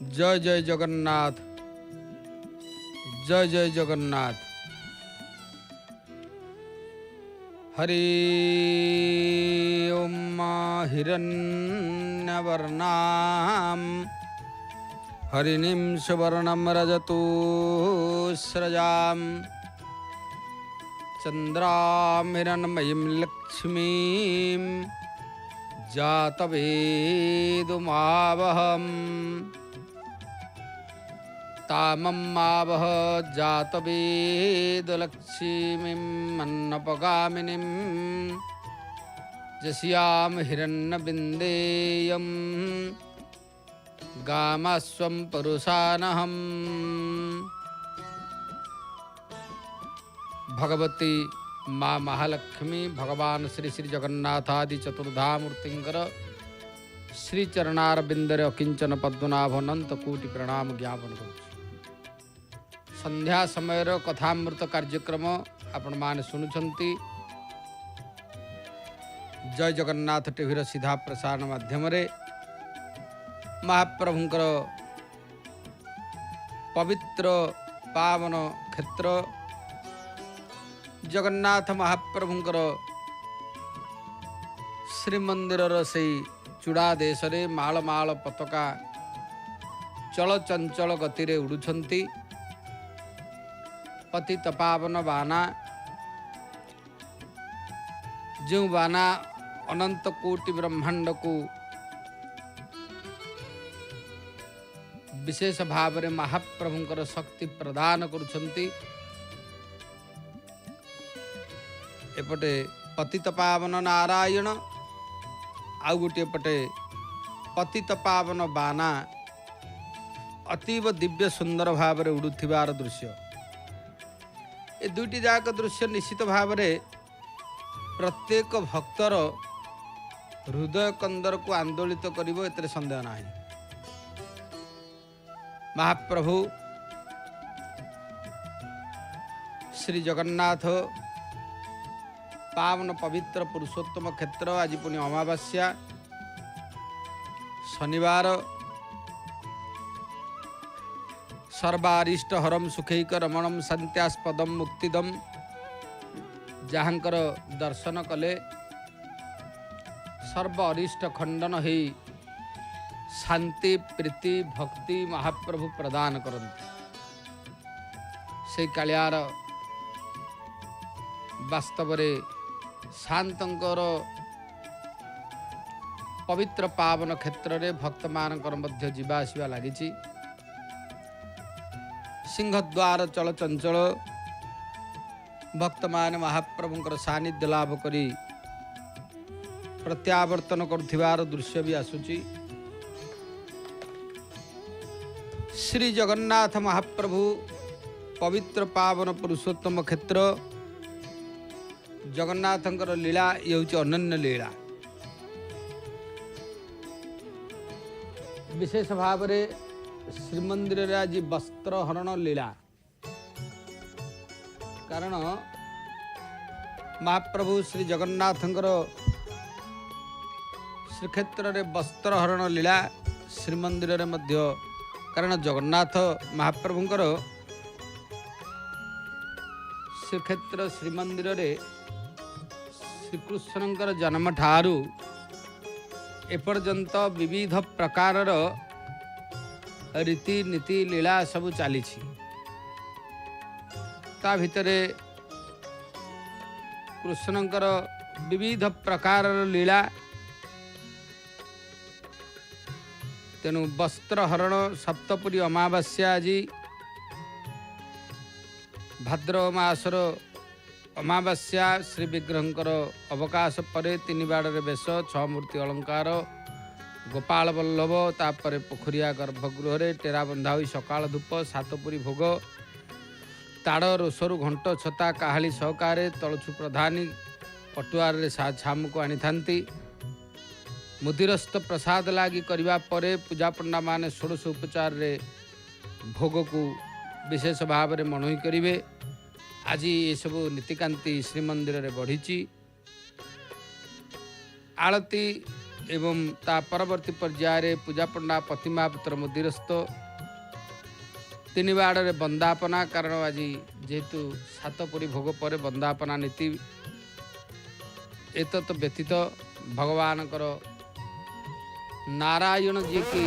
जय जय जगन्नाथ, जय जय जगन्नाथ। हरि ओम हिरण्यवर्णाम हरिणीं सुवर्णं रजतु स्रजां चन्द्रां हिरण्मयीं लक्ष्मीं जातवेदुमावहम् तामम्मावह जातवेदलक्ष्मीं अन्नपगामिनीं यस्यां हिरण्यबिन्देयं गामस्वं पुरुषानहम्। भगवती माँ महालक्ष्मी भगवान श्री श्री जगन्नाथादि चतुर्धामूर्तिंकर श्री चरणार बिंदरे अकिंचन पद्मनाभ अनंत कोटि प्रणाम ज्ञापन करुछु। संध्या समय कथामृत कार्यक्रम आपण माने सुनुछंती। जय जगन्नाथ टीवी सीधा प्रसारण माध्यम रे महाप्रभुंकर पवित्र पावन क्षेत्र जगन्नाथ महाप्रभुंकर श्रीमंदिर से चूड़ा देश रे माल माल पताका चल चंचल गति रे उड़ुछंती। पतित पावन बाना जो बाना अनंत कोटि ब्रह्मांड को विशेष भाव रे महाप्रभुंकर शक्ति प्रदान करुछंती। एपटे पतित पावन नारायण आउ गोटे पटे पतित पावन बाना अतीव दिव्य सुंदर भाव रे उड़ुथिबार दृश्य। ए दुईटी जाक दृश्य निश्चित भाव रे प्रत्येक भक्तर हृदय कंदर को आंदोलित करिवो एतरे संदेह नाही। महाप्रभु श्री जगन्नाथ पावन पवित्र पुरुषोत्तम क्षेत्र आज पुण्य अमावास्या शनिवार सर्वारिष्ट हरम सुखैक रमणम शांत्यास्पदम मुक्तिदम जहाँकर दर्शन कले सर्व अरिष्ट खंडन हो शांति प्रीति भक्ति महाप्रभु प्रदान करते। से कालियार वास्तव रे शांतंकर पवित्र पावन क्षेत्र रे भक्त मानकर मध्य जीवा आसिबा लागिछि। सिंहद्वार चल चंचल भक्त मान महाप्रभुंकर सानिध्य लाभ करी प्रत्यावर्तन करुथिबार दृश्य भी आसुछि। श्री जगन्नाथ महाप्रभु पवित्र पावन पुरुषोत्तम क्षेत्र जगन्नाथंकर लीला ये हूँ अनन्य लीला। विशेष भाव रे श्रीमंदिर रे आज वस्त्र हरण लीला कारण महाप्रभु श्री जगन्नाथंकर श्रीक्षेत्र रे वस्त्र हरण लीला श्रीमंदिर रे मध्य कारण जगन्नाथ महाप्रभुंकर श्रीक्षेत्र श्रीमंदिर रे श्रीकृष्णंकर जन्म ठारू एपर्यंत विविध प्रकारर रीति नीति लीला सब चली ता भितरे कृष्णंकर विविध प्रकार लीला तेणु वस्त्र हरण सप्तपुरी अमावास्या आज भाद्रव मासर अमावास्या श्री विग्रहंकर अवकाश परे तीन बाड़े बेश छह मूर्ति अलंकार गोपाल बल्लभ तापर पोखरिया गर्भगृह टेरा बंधा हुई सकाल धूप सातपुरी भोग ताड़ रोसरु घंट छता काहाली सहकारे तलछु प्रधानी पटुआर छामु को आनी थांती। मुदिरस्त प्रसाद लागी करबा परे पूजा पंडा माने षोडश उपचार रे भोग को विशेष भाव रे मनोही करिवे। आज ये सब नीतिकांति श्रीमंदिर रे बढ़ी आलती एवं ता परवर्ती पर्याय पूजा पंडा प्रतिमा पुत्र मुदिरस्थ तीन बाड़े बंदापना कारण आज जेहेतु सातपुरी भोग पर बंदापना नीति एतत् व्यतीत भगवान नारायण जी की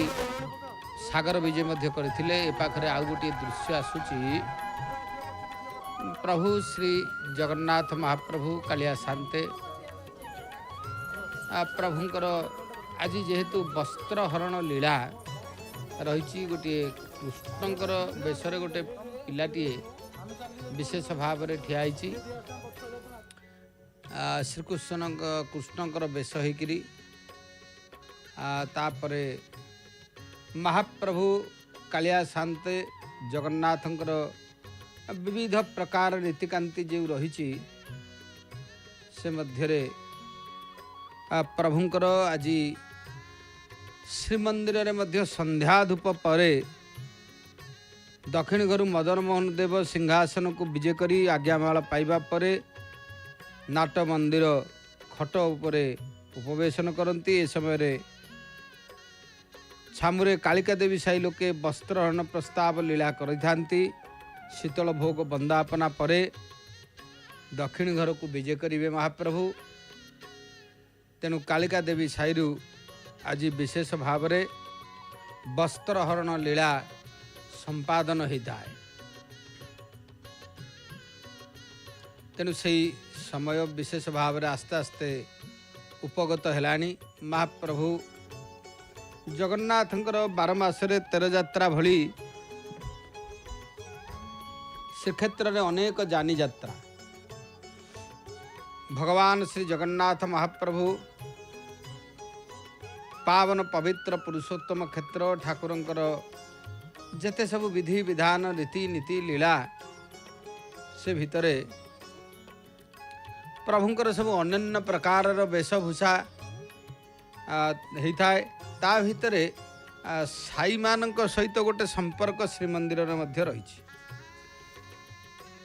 सागर विजय मध्य करथिले। ए पाखरे आउ गोटे दृश्य आसुची प्रभु श्री जगन्नाथ महाप्रभु कालिया शांते प्रभुंकर आज जेहेतु वस्त्रहरण लीला रही गोटे कृष्णकर बेशरे गोटे पिलाटीए विशेष भाव में ठिया श्रीकृष्ण कृष्णकर बेश होकरी तापरे महाप्रभु कालिया शांते जगन्नाथंकर विविध प्रकार रीतिकांति जो रही से मध्यरे प्रभुंकर आज श्रीमंदिर रे मध्य संध्या धूप परे दक्षिण घर मदन मोहन देव सिंहासन को विजय करी आज्ञामाला पाइबा परे नाट मंदिर खट उपरे उपवेशन करती। ए समय छामुरे कालिका देवी साई लोके वस्त्रहरण प्रस्ताव लीला करिथांती। शीतल भोग बंदापना परे दक्षिण घर को विजय करिवे महाप्रभु। तेणु कालिका देवी साईरु आज विशेष भाव में वस्त्रहरण लीला संपादन होता है। तेणु से समय विशेष भाव में आस्ते आस्ते उपगत हेलानी। महाप्रभु जगन्नाथंकर 12 मासरे 13 यात्रा भली श्रीक्षेत्र में अनेक जानी यात्रा भगवान श्री जगन्नाथ महाप्रभु पावन पवित्र पुरुषोत्तम क्षेत्र ठाकुरंकर जेते सब विधि विधान रीति नीति लीला से भितरे प्रभुंकर सब अन्य प्रकार वेशभूषा होता है। ता भितरे साई मानक सहित गोटे संपर्क श्रीमंदिर मध्य रही।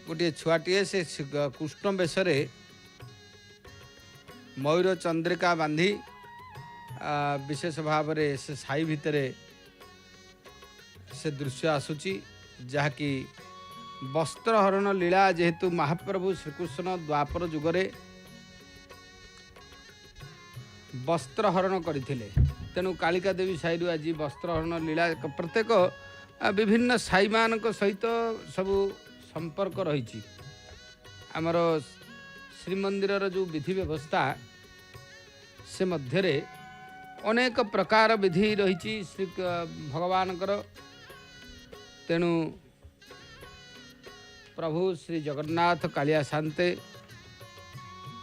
गोटे छुआटीए से कृष्ण बेशरे मयूर चंद्रिका बांधी विशेष भाव में से साई भितरे से दृश्य आसुची जहाँकि वस्त्रहरण लीला जेहेतु महाप्रभु श्रीकृष्ण द्वापर जुगरे वस्त्रहरण करथिले। तेणु कालिका देवी साई आज वस्त्रहरण लीला प्रत्येक विभिन्न साई मानक सहित सबू संपर्क रही। आमर श्रीमंदिर जो विधि व्यवस्था से मध्यरे अनेक प्रकार विधि रही श्री भगवानकर। तेणु प्रभु श्री जगन्नाथ कालिया शांते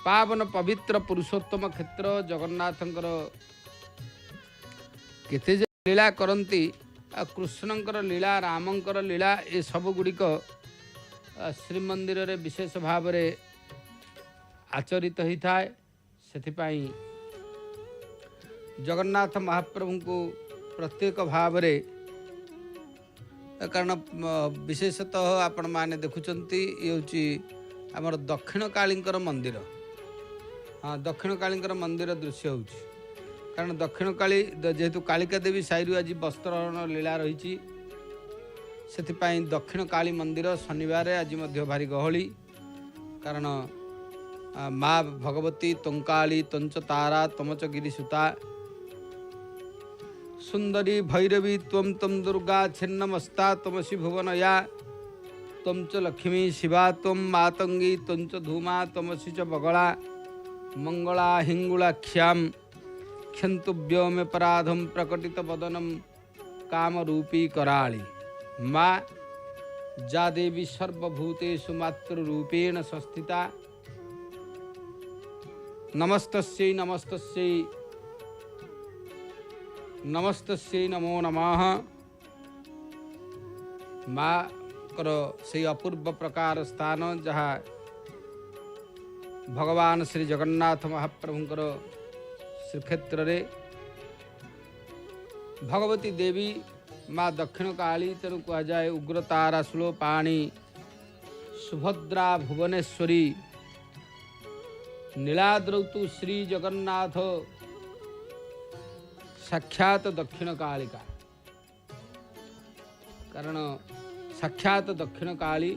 पावन पवित्र पुरुषोत्तम क्षेत्र जगन्नाथंकर केते लीला करती कृष्णंकर लीला रामंकर लीला ये सब गुड़िक श्रीमंदिर रे विशेष भाव में आचरित होता है। से जगन्नाथ महाप्रभु को प्रत्येक भाव में कारण विशेषतः आपण माने देखुचंती ये होची हमर दक्षिण कालींकर मंदिर। हाँ दक्षिण कालींकर मंदिर दृश्य होची कारण दक्षिण काली जेहेतु कालिका देवी साईरु आज वस्त्रहरण लीला रही से दक्षिण काली मंदिर शनिवार आज मध्य भारी गहली कारण माँ भगवती तंकाली तंच तारा तमच गिरी सुता सुंदरी भैरवी त्वं तम दुर्गा छिन्नमस्ता तमसी भुवनया तम च लक्ष्मी शिवा तम मातंगी तम च धूमा तमसी च बगला मंगला हिंगुलाख्याम क्षंतुभ्यो में पराधम प्रकटित वदनम काम रूपी कराली माँ जा देवी सर्वभूतेषु मातृरूपेण संस्थिता नमस्तस्यै नमस्तस्यै नमस्तस्यै नमो नमः। माँ कर से अपूर्व प्रकार स्थान जहाँ भगवान श्री जगन्नाथ महाप्रभुंकर श्रीक्षेत्र रे भगवती देवी माँ दक्षिण काली तेणु कह जाए उग्रतारा सुलो पाणी सुभद्रा साक्षात दक्षिण कालिका, कारण साक्षात दक्षिण काली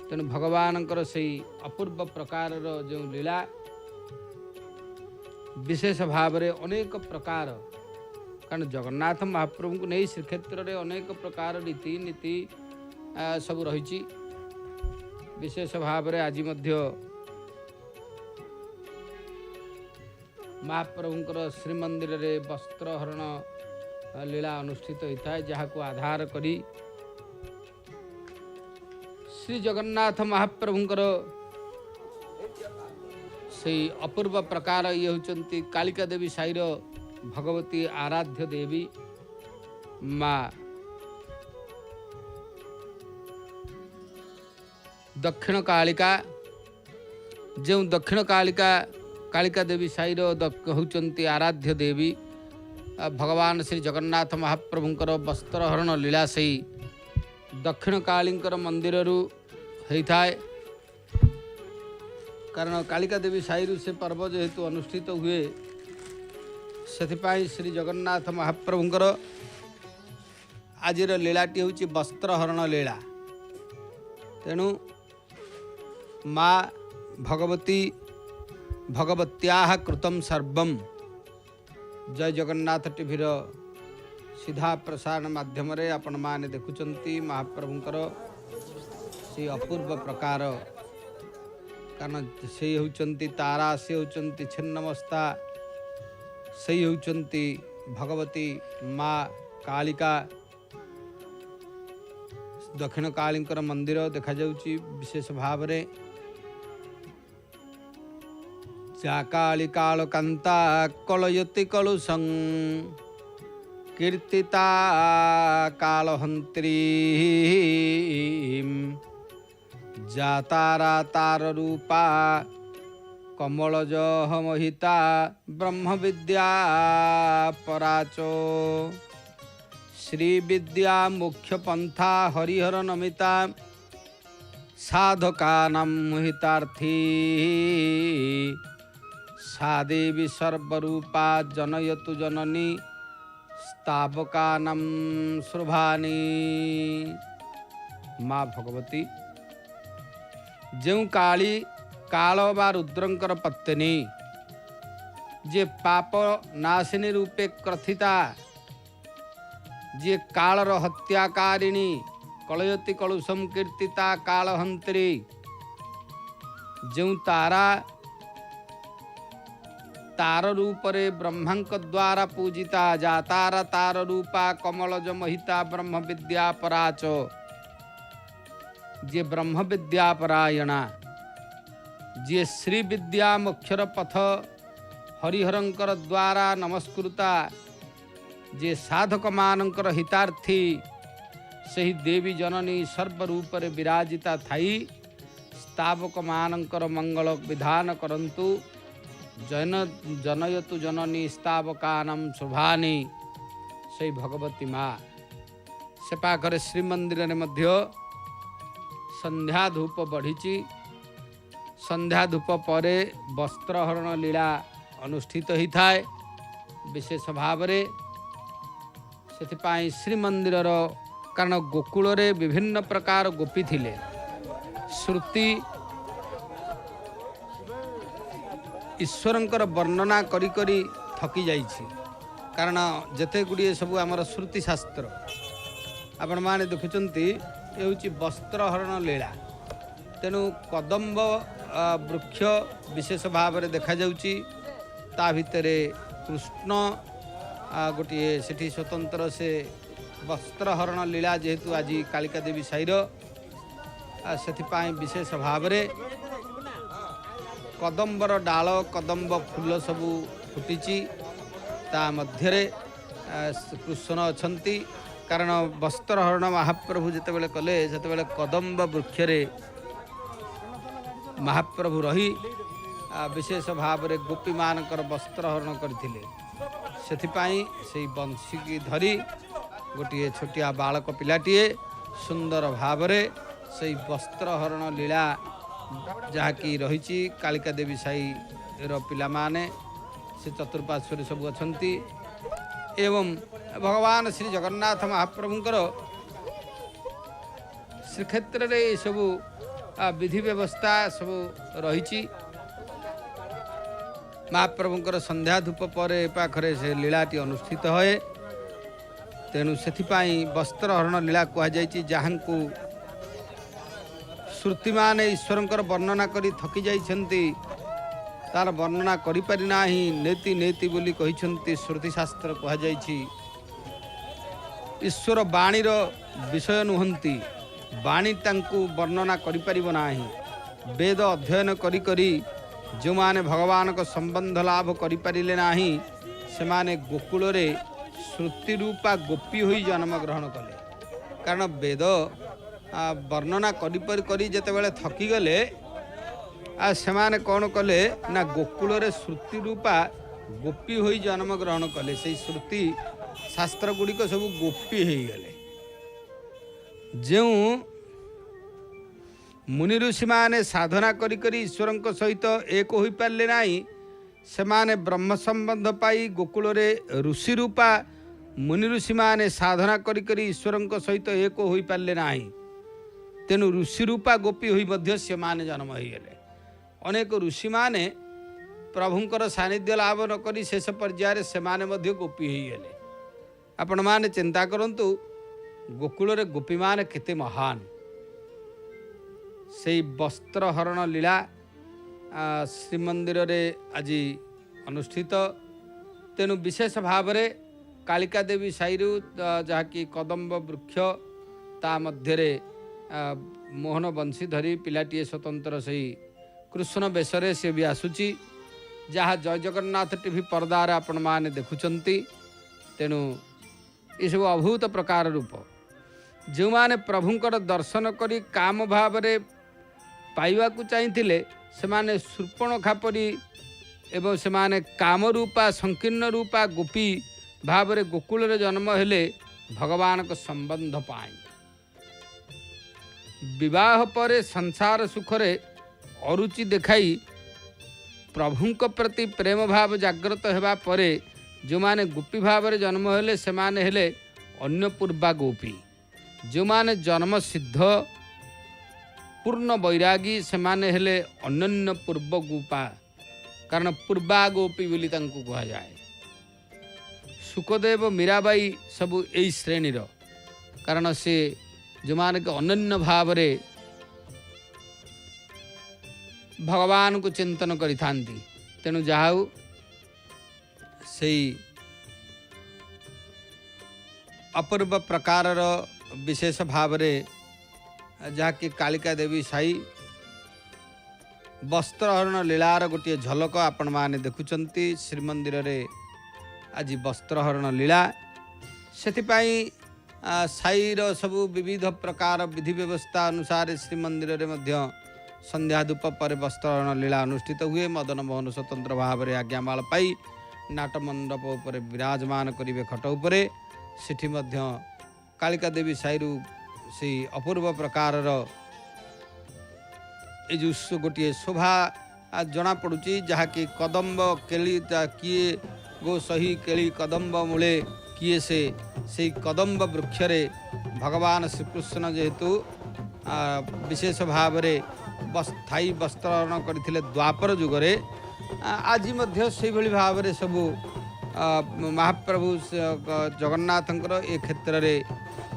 तेणु भगवानंकर से अपूर्व प्रकार जो लीला विशेष भाव में अनेक प्रकार, कारण जगन्नाथ महाप्रभु को नहीं श्रीक्षेत्र में अनेक प्रकार रीति नीति सब रही। विशेष भाव में आज महाप्रभुंकर श्रीमंदिर रे वस्त्रहरण लीला अनुष्ठित होता है, जहाँ को आधार करी श्री जगन्नाथ महाप्रभुंकर से अपूर्व प्रकार ये होचंती कालिका देवी साईर भगवती आराध्य देवी माँ दक्षिण कालिका। जो दक्षिण कालिका कालिका देवी साईर होचंती आराध्य देवी भगवान श्री जगन्नाथ महाप्रभुंकर वस्त्रहरण लीला से दक्षिण कालींकर मंदिर होता है। कारण कालिका देवी साईरु से पर्व जेहेतु अनुष्ठित हुए से श्री जगन्नाथ महाप्रभुंकर आज लीलाटी हूँ वस्त्रहरण लीला। तेणु माँ भगवती भगवत्याः कृतं सर्वं जय जगन्नाथ टीवीर सीधा प्रसारण माध्यम रे आपण माने देखुचंती महाप्रभुंकर से अपूर्व प्रकार, कारण से होचंती तारा, से होचंती छिन्नमस्ता, से होचंती भगवती माँ कालिका। दक्षिण कालींकर मंदिर देखा जाउची विशेष भाव रे। जा काली कालकांता कलयति कलुषं कीर्तिता कालहंत्री, जा तारा तार रूपा कमलज मोहिता ब्रह्म विद्या पराचो, श्री विद्या मुख्य पंथा हरिहर नमिता साधकानां मोहितार्थी, सा देवी सर्वरूपा जनयतु जननी स्तावकानां शुभानी। माँ भगवती जो काली काल बा रुद्रंकर पत्नी जे पाप नाशिनी रूपे कथिता, जे कालर हत्याकारिणी कलयति कलुषम कीर्तिता कालहंत्री, जो तारा तार रूप रे ब्रह्मांक द्वारा पूजिता, जा तारा तार रूपा कमलज महिता ब्रह्म विद्या पराचो, जे ब्रह्म विद्या परायणा, जे श्री विद्या मोक्षर पथ हरिहरंकर द्वारा नमस्कृता, जे साधक मानंकर हितार्थी, सही देवी जननी सर्वरूप रे विराजिता थाई स्तावक मानंकर मंगल विधान करंतु, जन जनयतु जननी स्तावकानां शुभानि। से भगवती माँ से पाखरे श्रीमंदिर ने मध्य संध्या धूप बढ़ी। संध्या धूप परे वस्त्रहरण लीला अनुष्ठित होता है विशेष भाव रे। से श्रीमंदिर कारण गोकुल रे विभिन्न प्रकार गोपी थिले। श्रुति ईश्वरंकर वर्णना करी करी थकी जाइछि, कारण जते गुड़िए सब आमर श्रुति शास्त्र आपण माने देखुचंती ये हूँ वस्त्रहरण लीला। तेणु कदम्ब वृक्ष विशेष भाव में देखा जाउची, ता भितरे कृष्ण गोटे सेठी स्वतंत्र से वस्त्रहरण लीला जेहेतु आज कालिका देवी साईर से विशेष भाव में कदम्बर डाल कदम्ब फूल सबू फुटी ता मध्यरे कृष्ण अछंती। कारण वस्त्रहरण महाप्रभु जितेबाला कले से कदम्ब वृक्षरे महाप्रभु रही विशेष भाव में गोपी मानकर वस्त्रहरण करथिले। सेथिपाई से बंशी की धरी गोटे छोटिया बालक पिलाटीए सुंदर भाव में से वस्त्रहरण लीला जहाँकि रही कालिका देवी साई पिला माने से चतुर्पार्श्व सब अछंती एवं भगवान श्री जगन्नाथ महाप्रभुंकर श्रीक्षेत्र रे सबू विधि व्यवस्था सब रही। महाप्रभुंकर संध्या धूप पर पाखरे से लीलाटी अनुष्ठित होए। तेणु सेथिपाई वस्त्रहरण लीला कहुई जहाँ को श्रुति माने ईश्वरंकर वर्णना करी थकी जाइछन्ति तार वर्णना करि पारि नाही। नेति नेति बोली कहिछन्ति श्रुति शास्त्र कहुई ईश्वर वाणीर विषय नुहंती वाणी तांकु वर्णना करि पारिबो नाही। वेद अध्ययन करी करी जो माने भगवान को संबंध लाभ करि पारिले नाही सेमाने गोकुल रे श्रुति रूपा गोपी होई जन्म ग्रहण कले। कारण वेद वर्णना करी करी जेतेबेले थकी गले सेमाने कौन कले ना गोकुल रे श्रुति रूपा गोपी होई जन्म ग्रहण कले। से श्रुति शास्त्र गुड़िक सब गोपी हो गले। जो मुनि ऋषि माने साधना करी करी ईश्वर सहित एक हो पारे ना सेमाने ब्रह्म संबंध पाई गोकुल रे ऋषि रूपा मुनि ऋषि माने साधना करी करी ईश्वर सहित एक हो पारे ना। तेणु ऋषि रूपा गोपी होई मध्य से माने जन्म हो गले। अनेक ऋषि माने प्रभुंकर सानिध्य लाभ न करी शेष पर्यायर से माने मध्य गोपी हो गले। आपण माने चिंता करंतु गोकुल रे गोपी माने केते महान। से वस्त्र हरण लीला श्रीमंदिर रे आज अनुष्ठित। तेणु विशेष भाव रे कालिका देवी साईरु जहाँकि कदम्ब वृक्ष ता मध्य रे मोहन बंशी धरी पिलाटीए स्वतंत्र से कृष्ण बेशरे से भी आसुची जहाँ जय जगन्नाथ टीवी पर्दार आपण माने देखुचंती। तेणु ये सब अभूत प्रकार रूप जो माने प्रभुंकर दर्शन करी काम भाव रे पाइबा को चाहिए से माने शूर्पणखा परी एवं से माने काम रूपा संकीर्ण रूपा गोपी भाव रे गोकुल रे जन्म हेले भगवान को संबंध पाई। विवाह पर संसार सुखरे अरुचि देखाई प्रभुंक प्रति प्रेम भाव जागृत हेबा परे जो माने गोपी भाव रे जन्म हेले से माने हेले अन्य पूर्वा गोपी। जो माने जन्म सिद्ध पूर्ण बैरागी से माने हेले अनन्य पूर्व गोपा। कारण पूर्वा गोपी बोली तांको कहा जाए। सुखदेव मीराबाई सबू यही श्रेणी कारण से जो माने के अनन्य भाव रे भगवान को चिंतन करि थांती। तेणु जाऊ से अपूर्व प्रकार विशेष भाव रे जहाँकि कालिका देवी साई वस्त्रहरण लीलार गोटे झलक आपण माने देखुचंती। श्रीमंदिर रे आज वस्त्रहरण लीला सेतिपाई साईर सबु विविध प्रकार विधि व्यवस्था अनुसार श्रीमंदिर रे मध्य संध्या धूप पर वस्त्रहरण लीला अनुष्ठित हुए। मदन मोहन स्वतंत्र भाव रे आज्ञामाल पाई नाट मंडप उपर विराजमान करिवे खट उपरे। सेठी मध्य कालिका देवी साईरु से अपूर्व प्रकार जो गोटे शोभा जना पड़ुची जहाँकि कदम्ब केली किए गो सही केली कदम्ब मूले किए से कदम्ब वृक्ष रे भगवान श्रीकृष्ण जेहेतु विशेष भाव रे स्थायी वस्त्रहरण करथिले द्वापर जुगरे आज मध्य से भली भाव रे सबु महाप्रभु जगन्नाथंकर ए क्षेत्र रे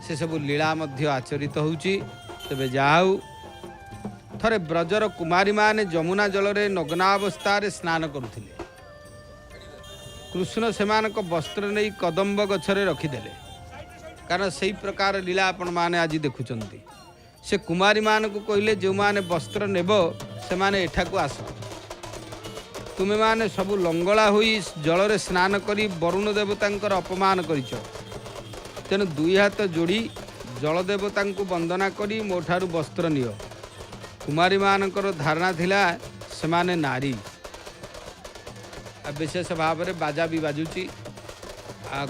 से सबु लीला मध्य आचरित होउची। तबे जाऊ थरे ब्रजर कुमारी माने जमुना जल रे नग्नावस्था रे स्नान करुथिले। कृष्ण सेमानक वस्त्र नहीं कदम्ब गछरे रखिदेले। कारण से प्रकार लीला आपण माने आज देखुचंती। से कुमारी मान को कहले जो माने वस्त्र नेब से माने एठा को आस। तुमे माने सबु लंगला हुई जल रे स्नान करी वरुण देवतांकर अपमान करिछ। तेणु दुई हाथ जोड़ी जल देवतांको वंदना करी मोठारू वस्त्र नियो। कुमारी मानकर धारणा थिला सेमाने नारी। विशेष भाव रे बाजा भी बाजुची।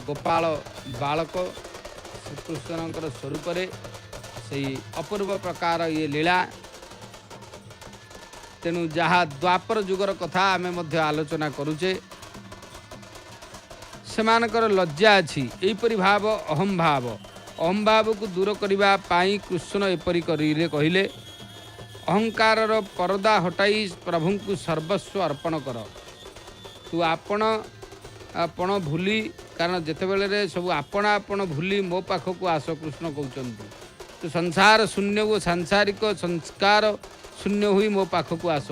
गोपाल बालक श्रीकृष्णकर स्वरूप रे से अपूर्व प्रकार ये लीला। तेणु जहाँ द्वापर जुगर कथा आमे मध्य आलोचना करुचे सेमानकर लज्जा अछि एहिपरि भाव अहम भाव को दूर करने पाई कृष्ण एपरि करिले कहिले अहंकार परदा हटाई प्रभु को सर्वस्व अर्पण कर तू आपण भूली कारण जिते बेले सब आपण भूली मो पाखक आस कृष्ण कहते तू संसार शून्य वो सांसारिक संस्कार शून्य हुई मो पाखक आस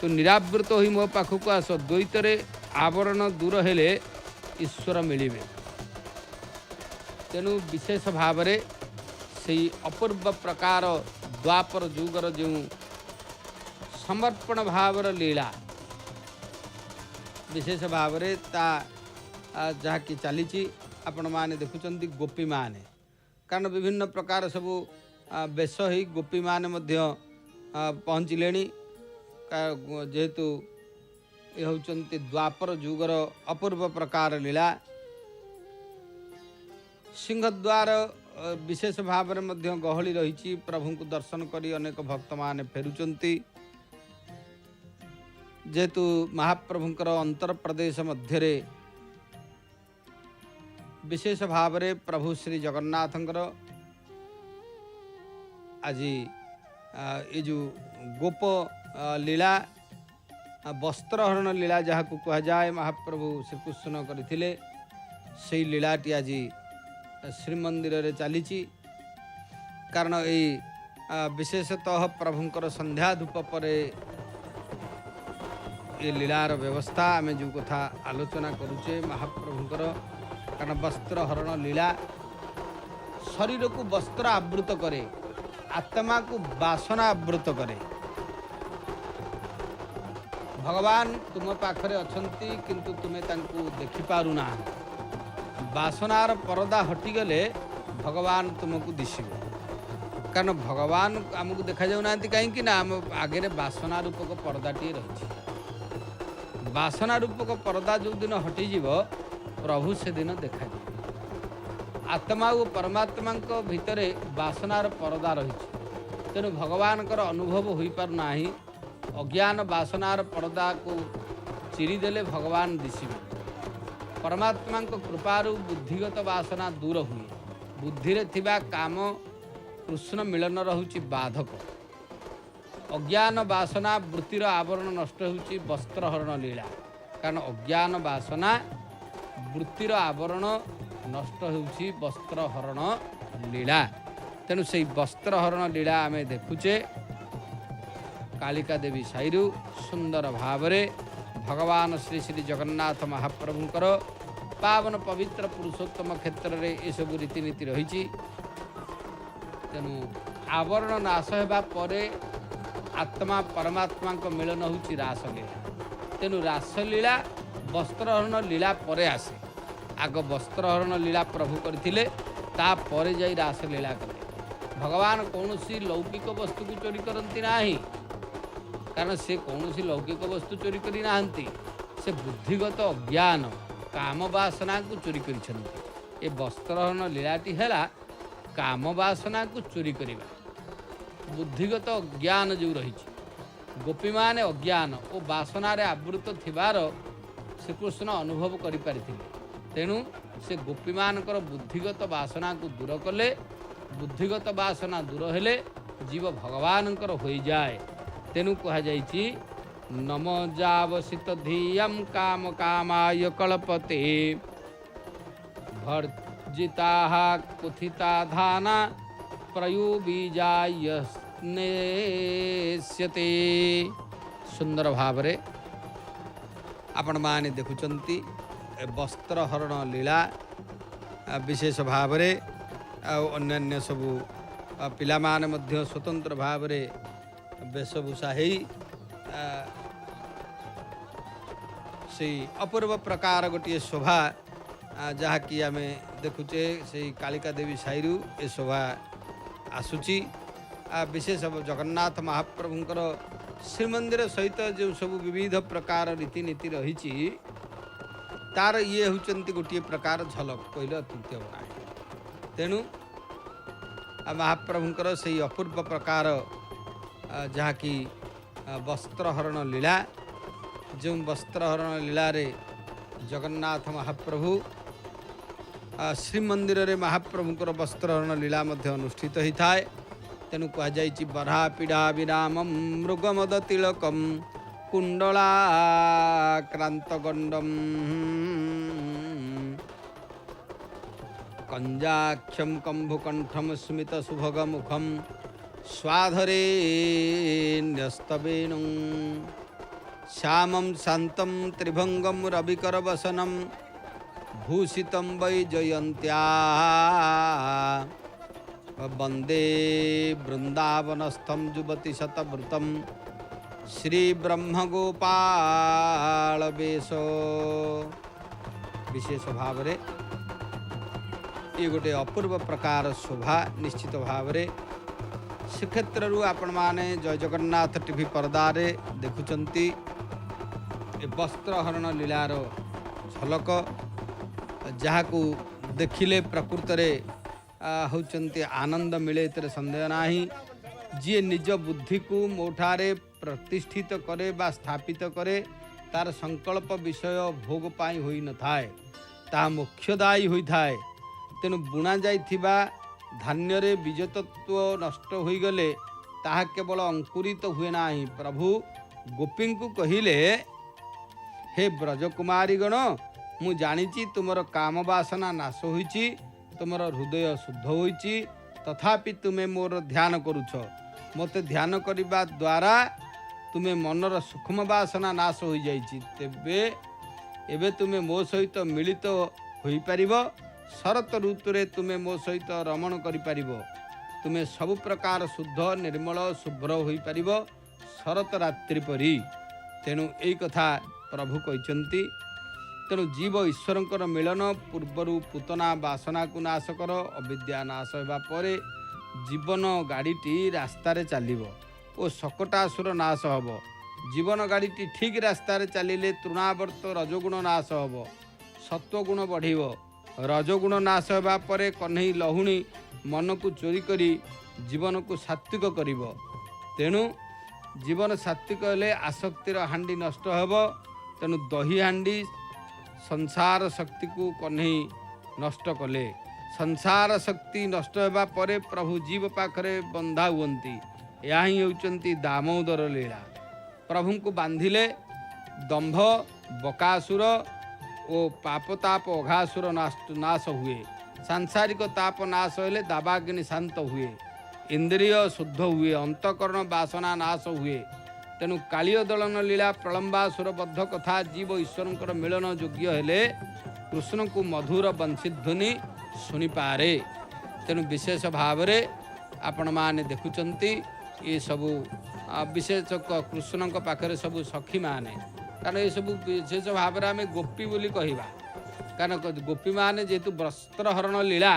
तू निरावृत हुई मो पाखक आस द्वैतरे आवरण दूर हेले ईश्वर मिलिबे तेणु विशेष भाव से अपूर्व प्रकार द्वापर जुगर जो समर्पण भावर लीला विशेष भाव जहाँ कि चली आपण मैंने देखुं गोपी माने कारण विभिन्न प्रकार सब बेश ही गोपी माने पहुँचले जेहेतु ये होचंती द्वापर जुगर अपूर्व प्रकार लीला सिंहद्वार विशेष भाव में गहली रही प्रभु को दर्शन करी अनेक भक्त माने फेरुचंती जेहेतु महाप्रभुंकर अंतर प्रदेश मध्य विशेष भाव प्रभु श्री जगन्नाथंकर आज ये जो गोप लीला वस्त्रहरण लीला जहाँ को कह जाए महाप्रभु श्रीकृष्ण करथिले से लीलाटी आज श्रीमंदिर रे चली कारण ये विशेषतः प्रभुंकर संध्या धूप पर ये लीलार व्यवस्था आम जो कथा आलोचना करुचे महाप्रभुंकर कारण वस्त्र हरण लीला शरीर को वस्त्र आवृत करे आत्मा को वासना आवृत करे भगवान तुम पाखरे अछंती किंतु तुम्हें तांको देखि पारुना वासनार परदा हटिगले भगवान तुमको दिशे कारण भगवान आमको देखा जाऊना कहीं आम आगे वासना रूपक परदाटी रही वासना रूपक परदा जो दिन हटिज प्रभु से दिन देखा आत्मा और परमात्मा भितर वासनार परदा रही तेणु भगवान अनुभव हो पारना अज्ञान वासनार परदा को चिरीदेले भगवान दिशे परमात्मा कृपारू बुद्धिगत वासना दूर हुए बुद्धि रे थिबा काम कृष्ण मिलन रहुची बाधक अज्ञान वासना वृत्तिर आवरण नष्ट होउची वस्त्रहरण लीला कारण अज्ञान वासना वृत्तिर आवरण नष्ट होउची वस्त्रहरण लीला तेणु से वस्त्रहरण लीला आमे देखुचे कालिका देवी साईरु सुंदर भावरे भगवान श्री श्री जगन्नाथ महाप्रभुंकर पावन पवित्र पुरुषोत्तम क्षेत्र में ये सब रीतिनीति रही तेणु आवरण नाश होगा परे आत्मा परमात्मा को मिलन होची रासलीला तेणु रासलीला वस्त्रहरण लीला परे आसे आग वस्त्रहरण लीला प्रभु करथिले ता परे जाई रासलीला कले भगवान कौन सी लौकिक वस्तु को चोरी करती नाही कारण से कौन सी लौकिक वस्तु चोरी करी नाहंती से बुद्धिगत अज्ञान काम वासना को चोरी करिसंती ए वस्त्रहरण लीलाटी हैला काम वासना को चोरी करिबा बुद्धिगत अज्ञान जो रही गोपी माने अज्ञान और वासना रे आवृत थिबार श्रीकृष्ण अनुभव करि पारिथिले तेणु से गोपी मानकर बुद्धिगत वासना को दूर कले बुद्धिगत वासना दूर हेले जीव भगवानकर हो जाए तेणु कह जाइछि नम जावसित धियम काम कामाय कल्पते भर्जिता कुथिता धाना प्रयुबीजाय नेस्यते सुंदर भाव रे आपण माने देखुचंती वस्त्रहरण लीला विशेष भाव रे अन्य सबू पिला माने मध्य स्वतंत्र भाव रे वेशभूषा से अपूर्व प्रकार गोटे शोभा जहाँकि आम देखुचे से कालिका देवी साईरु ए शोभा आसुची विशेष जगन्नाथ महाप्रभुंकर श्रीमंदिर सहित जो सब विविध प्रकार रीतिनीति रही तार ये होचंती गोटे प्रकार झलक कहले अत्युक्ति होना तेणु महाप्रभुंकर से अपूर्व प्रकार जहाँ कि वस्त्रहरण लीला जो वस्त्रहरण लीला रे जगन्नाथ महाप्रभु श्रीमंदिर रे महाप्रभुकर वस्त्रहरण लीला मध्य अनुष्ठित होता है। तेणु कहुई बरा पीड़ा विरामम मृगमद तिलकम कुंडलाक्रांतगंडम कंजाक्षम कंभुकंठम स्मित सुभग मुखम स्वाधरे न्यस्तवेणु श्यामं शांतं त्रिभंगम रविकर वसनम भूषितं वैजयन्त्या वंदे वृंदावनस्थं युवती शतवृतं श्री ब्रह्मगोपाल वेश। विशेष भाव रे ये गोटे अपूर्व प्रकार शोभा निश्चित भाव रे श्रीक्षेत्र आपण माने जय जगन्नाथ टीवी पर्दारे देखुचंती वस्त्रहरण लीलार झलक जहाकू देखिले प्रकृत रे होचंती आनंद मिले तेरे संदेह नाही। जी निज बुद्धि को मोठारे प्रतिष्ठित करे बा स्थापित करे तार संकल्प विषय भोग पाई होई न थाए ता मोक्षदायी होई थाए। तेणु बुणा जाइथिबा धान्य रे बीजतत्व नष्ट होई गले ताहा केवल अंकुरित हुए नाही। प्रभु गोपी को कहिले हे ब्रजकुमारी गण मु जानिची तुमर काम वासना नाश होईची तुमर हृदय शुद्ध होईची तथापि तुमे मोर ध्यान करूछ। मते ध्यान करिबा द्वारा तुमे मनर सूक्ष्म वासना नाश होई जाईची तेबे एबे तुमे मो सहित मिलित होई परिबो। शरत ऋतु रे तुमे मो सहित रमण करि परिबो। तुमे सब प्रकार शुद्ध निर्मल शुभ्र होई परिबो शरत रात्रि परी। तेणु एई कथा प्रभु कहिचंती। तेणु जीव ईश्वरंकर मिलन पूर्वरु पूतना वासना को नाश कर अविद्या नाश होगा परे जीवन गाड़ीटी रास्तार चलिबो ओ सकटासुर नाश हब। जीवन गाड़ीटी ठीक रास्तार चलिले तृणावर्त रजगुण नाश हब सत्वगुण बढ़िबो। रजगुण नाश होगा परे कन्हई लहुणी मन को चोरी करी जीवन को सात्विक करिबो। तेणु जीवन सात्विक हेले आसक्तिर हांडी नष्ट हब। तेणु दही हांडी संसार शक्ति को कन्हई नष्ट कले। संसार शक्ति नष्ट होगा परे प्रभु जीव पाखरे बंधा हुअंती। या ही होचंती दामोदर लीला। प्रभु को बांधिले दंभ बकासुर ओ पापताप अघासुर नाश हुए। सांसारिक ताप नाश होले दावाग्नि शांत हुए। इंद्रिय शुद्ध हुए अंतकरण वासना नाश हुए। तेणु कालिय दलन लीला प्रलंबासुर बद्ध कथा जीव ईश्वर मिलन योग्य हेले कृष्ण को मधुर बंशीध्वनि शुणी पारे। तेणु विशेष भाव रे आपण माने देखुचंती ये सबू विशेष कृष्ण पाखरे सबू सखी माने कारण ये सब विशेष भाव में आम गोपी बोली कहवा कारण गोपी माने जेहेतु वस्त्र हरण लीला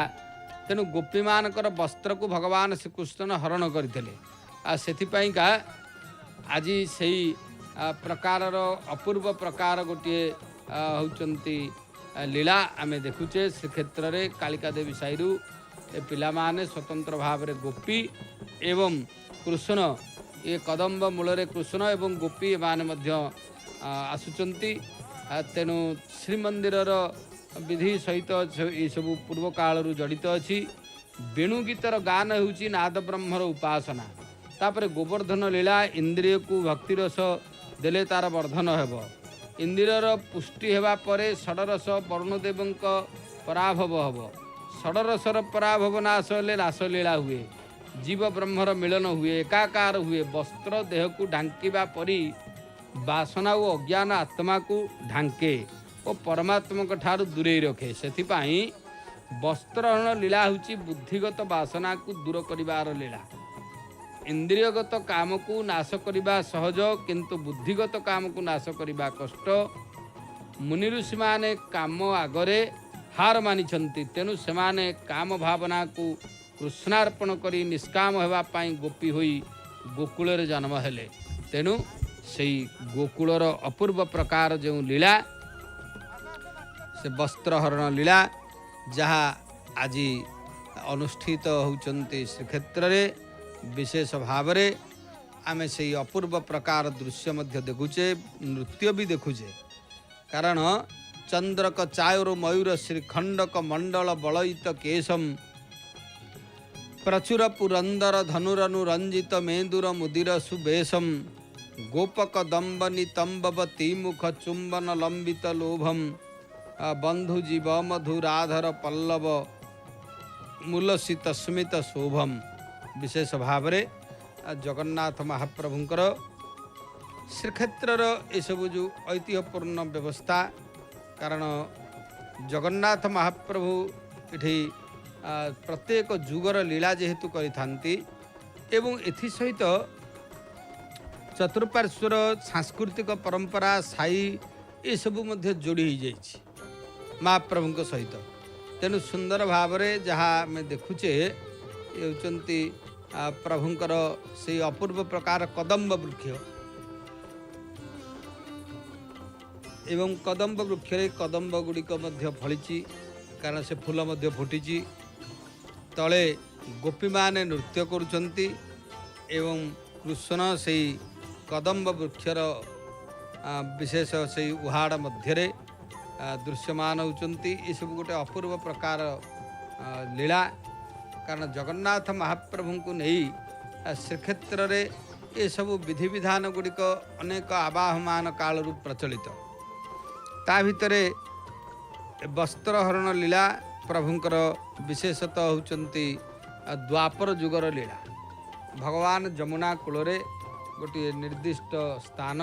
तेणु गोपी मानकर वस्त्र को भगवान श्रीकृष्ण हरण करते का आज से प्रकार अपूर्व प्रकार गोटे होचंती लीला आमे देखुचे श्रीक्षेत्र रे कालिका देवी साईरु पिला माने स्वतंत्र भाव रे गोपी एवं कृष्ण ये कदम्ब मूल कृष्ण एवं गोपी माने मध्य आसुचंती। तेणु श्रीमंदिर विधि सहित ये सब पूर्व काल जड़ित अच्छी। वेणु गीतर गान होउची नाद ब्रह्मर उपासना। तापर गोवर्धन लीला इंद्रिय को भक्ति रस देले तार वर्धन हेब। इंद्रियर पुष्टि हेबा परे षडरस वरुणदेव पराभव हब। षडरसर पराभव नाश हेले रासलीला हुए। जीव ब्रह्मर मिलन हुए एकाकार हुए। वस्त्र देह को ढांकिबा परी वासना और अज्ञान आत्मा को ढांके और परमात्मा ठारू दूरे रखे। सेथिपाई वस्त्रहरण लीला होची बुद्धिगत वासना को दूर करिवार लीला। इंद्रियगत काम को नाश करिबा सहज किंतु बुद्धिगत काम को नाश करिबा कष्ट। मुनि ऋषि माने काम आगरे हार मानिछंती। तेणु सेमाने काम भावना को कृष्णार्पण करी निष्काम हेबा पाई गोपी होई गोकुल रे जन्म हेले। तेणु सेई गोकुलर अपूर्व प्रकार जो लीला से वस्त्रहरण लीला जहाँ आज अनुष्ठित होचंती श्रीक्षेत्र रे विशेष भाव रे आमे से अपूर्व प्रकार दृश्य मध्य देखुचे नृत्य भी देखुचे। कारण चंद्रक चायुर मयूर श्रीखंडक मंडल बलयित केशम प्रचुर पुरंदर धनुरनुरंजित मेदुर मुदिर सुबेशम गोपक दम्ब नितंबव तीमुख चुंबन लंबित लोभम बंधु जीव मधुराधर पल्लव मूलसित स्मित शोभम। विशेष भाव में जगन्नाथ महाप्रभुंकर श्रीक्षेत्र यू जो ऐतिह्यपूर्ण व्यवस्था कारण जगन्नाथ महाप्रभु इठी प्रत्येक जुगर लीला जेहेतु करिथांती एवं एथि सहित चतुर्पार्श्वर सांस्कृतिक परंपरा साई ये सबू मध्य जोड़ी हो जाइए महाप्रभु सहित। तेणु सुंदर भाव में जहाँ आम देखुचे ये होती प्रभुंकर से अपूर्व प्रकार कदम्ब वृक्ष एवं कदम्ब वृक्ष कदम्ब गुड़िक फली कारण से फूल फुटी तले गोपी माने नृत्य करुछंती एवं कृष्ण से कदम्ब वृक्षर विशेष से उहाड़ मध्य दृश्यमान होती। ये सब गोटे अपूर्व प्रकार लीला कारण जगन्नाथ महाप्रभु को नहीं श्रीक्षेत्र रे ये सब विधि विधान गुड़िक अनेक आवाहमान काल प्रचलित ता भितरे वस्त्रहरण लीला प्रभुंकर विशेषतः होती द्वापर जुगर लीला। भगवान जमुना कूल गोटे निर्दिष्ट स्थान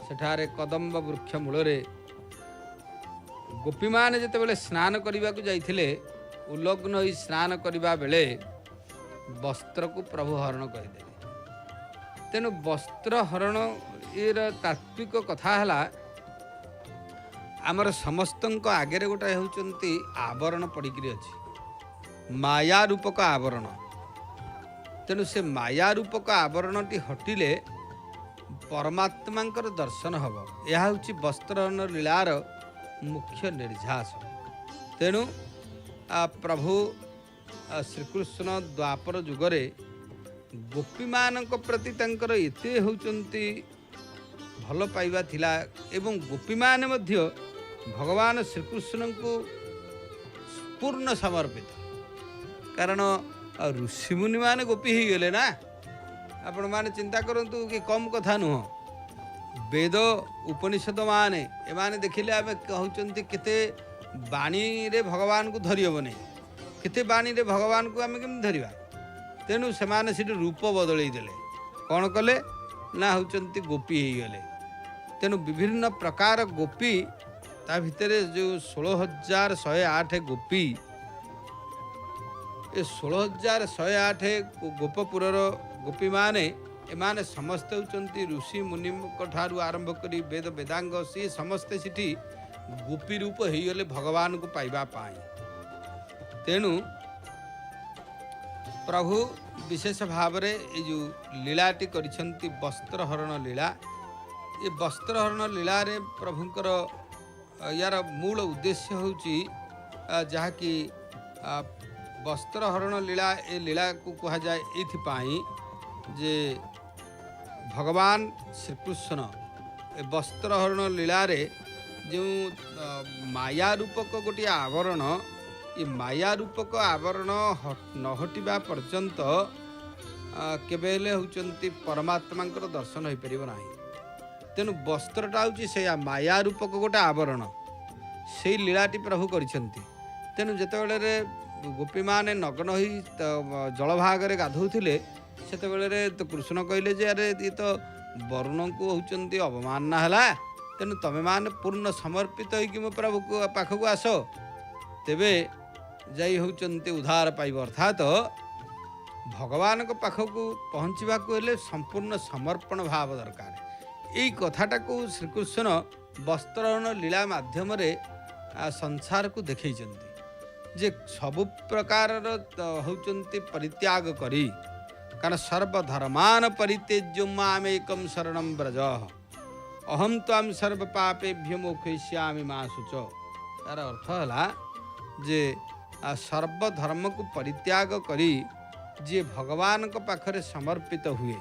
सेठारे कदम्ब वृक्ष मूल गोपी माने जिते बेले स्नान करने को जाइथिले उल्लग्न होई स्नान करने बेले वस्त्र को प्रभु हरण करदे। तेणु वस्त्र हरण एर तात्विक कथा है आमर समस्तंक आगे गोटे होती आवरण पड़िकी अच्छी माया रूपक आवरण। तेणु से माया रूपक आवरण टी हटिले परमात्मा दर्शन हम यह हूँ वस्त्रहरण लीलार मुख्य निर्झास। तेणु प्रभु श्रीकृष्ण द्वापर जुगरे गोपी मान प्रति तंकर एते होचंती भल पाइबा थिला एवं गोपी माने मध्य भगवान श्रीकृष्ण को पूर्ण समर्पित कारण ऋषिमुनि माने गोपी ही गले ना। आपण माने चिंता करंतु कि कम कथा नुह वेद उपनिषद माने एमाने देखिले आमे कहउचंती केते बाणी रे भगवान को धरि हबो नै केते बाणी रे भगवान को आमे केम धरिबा। तेणु से माने सिटी रूप बदलै देले कौन कले ना होचंती गोपी ही गले। तेणु विभिन्न प्रकार गोपी ता भितरे जो 16,108 गोपी ये 16,108 गोपपुरर गोपी माने एमाने समस्ते होचंती ऋषि मुनि ठारू आरंभ करी वेद वेदांग सी समस्ते सिटी गोपी रूप ही गले भगवान को पाइबा पाई। तेणु प्रभु विशेष भाव रे ये जो लीलाटी करिसंती वस्त्रहरण लीला ये वस्त्रहरण लीला रे प्रभुंकर यार मूल उद्देश्य होची जहा कि वस्त्रहरण लीला ए लीला को कहा जाए एथिपाई जे भगवान श्रीकृष्ण ए वस्त्रहरण लीला रे जो माया रूपक गोटे आवरण ये माया रूपक आवरण न हटिबा पर्यंत केबेले होचंती परमात्मा दर्शन हो पारिब नाही। तेणु वस्त्रटा हूँ से माया रूपक गोटे आवरण से लीलाटी प्रभु करिसंती। तेणु जेतेबेले गोपी माने नग्न हो जलभागे गाधोले सेतेबेले तो कृष्ण कहले जे अरे ये तो वरुण को होचंती अवमानना है। तेणु तमे माने पूर्ण समर्पित होइकि मो प्रभु को पाखक आस तेबे जाई होचंती उद्धार पाइब। अर्थात भगवान को पाखक पहुँचवा संपूर्ण समर्पण भाव दरकार। यही कथाटा को श्रीकृष्ण वस्त्रहरण लीला माध्यम संसार को देखई जे सबु प्रकार होचंती परित्याग करी कारण सर्वधर्मान परित्यज्य मामेकं शरणं व्रज अहम ताम सर्व पापेभ्यो मोक्षयिष्यामि मा शुच। तार अर्थ है जे सर्वधर्म को परित्याग करी जे भगवान को पाखरे समर्पित हुए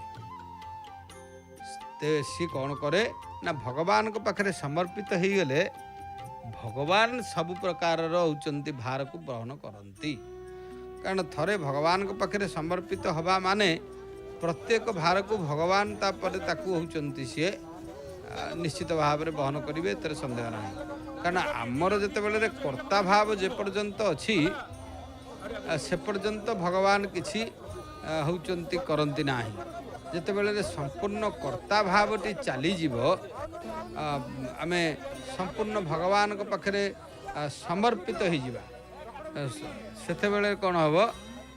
ते सी कौन करे ना भगवान को पाखरे समर्पित हो गले भगवान सब प्रकार होचंती भार को ग्रहण करती कारण थरे भगवान को पाखे समर्पित हवा माने प्रत्येक भार को भगवान तापर ताकू होचंती सी निश्चित भाव में बहन करेंगे तर संदेह ना कारण आमर जिते कर्ता भाव जे पर्यंत अच्छी से पर्यंत भगवान किसी होचंती करती ना जिते संपूर्ण कर्ता भावटी चलीज आम संपूर्ण भगवान को पाखे समर्पित हो से कौन हम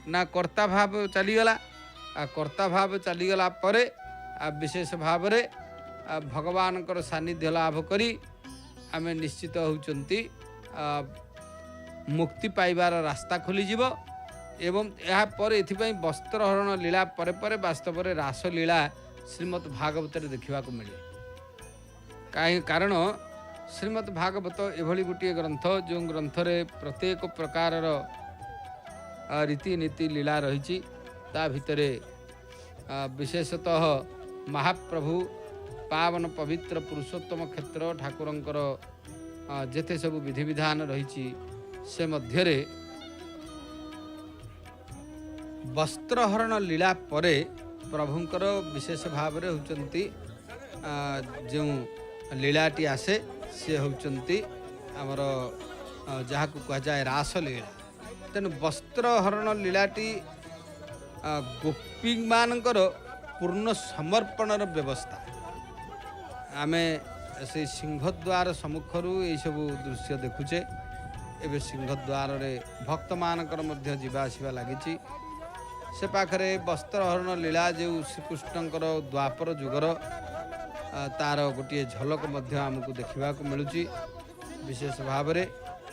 ना कर्ता भाव चलीगला कर्ता भाव चलीगला परे विशेष भाव में भगवान सानिध्य लाभ करी आमे निश्चित होचंती मुक्ति पाइबार रास्ता खोलीजिव एवं यह पर एथिपाई वस्त्रहरण लीला परे परे वास्तव में रास लीला श्रीमद् भागवत देखा मिले कहीं कारण श्रीमद् भागवत एभली गोटे ग्रंथ जो ग्रंथ रे प्रत्येक प्रकार रीतिनीति लीला रही ता भितरे विशेषतः महाप्रभु पावन पवित्र पुरुषोत्तम क्षेत्र ठाकुरंकर जेते सब विधि विधान रही से मध्यरे वस्त्रहरण लीला परे प्रभुंकर विशेष भाव में होचंती जो लीलाटी आसे से होचंती आमर जहाँ को कह जाए रास लीला तेणु वस्त्रहरण लीलाटी गोपी मानकर पूर्ण समर्पणर व्यवस्था आमे से सिंहद्वार सम्मुखरू ये सब दृश्य देखुचे एवं सिंहद्वार रे भक्त मानकर मध्य जीवा आसवा लगी से पाखरे वस्त्रहरण लीला जो श्रीकृष्णकर द्वापर जुगर तार गोटे झलक आमको देखा मिलूँ विशेष भाव में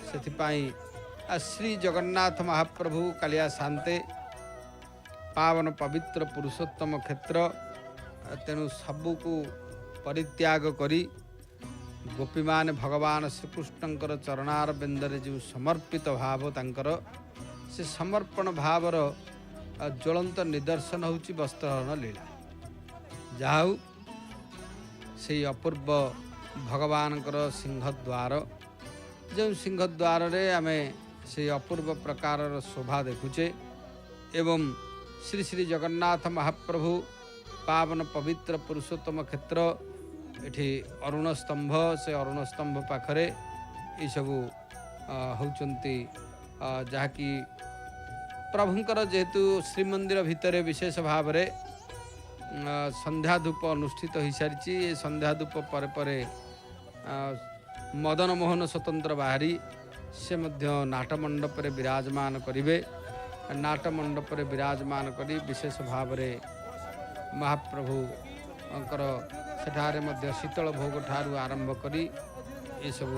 से श्री जगन्नाथ महाप्रभु कालिया शांते पावन पवित्र पुरुषोत्तम क्षेत्र तेणु सबको परित्याग करी गोपी मान भगवान श्रीकृष्णकर चरणार बिंदरे जो समर्पित भाव तांकर से समर्पण भावर ज्वलंत निदर्शन होची वस्त्रहरण लीला जाऊ से अपूर्व भगवानकर सिंहद्वार जो सिंहद्वार रे आमे से अपूर्व प्रकार शोभा देखुचे एवं श्री श्री जगन्नाथ महाप्रभु पावन पवित्र पुरुषोत्तम क्षेत्र एठी अरुण स्तंभ से अरुण स्तंभ पाखरे ये सबू होचंती जहाँकि प्रभुंकर जेहेतु श्रीमंदिर भितर विशेष भाव में संध्या धूप अनुष्ठित हो सारी ये संध्या धूप पर परे मदन मोहन स्वतंत्र बाहरी से मध्य नाटमंडप रे विराजमान करिवे नाटमंडप रे विराजमान करी विशेष भाव में महाप्रभु सेठारे मध्य शीतल भोग ठारू आरंभ करी ये सब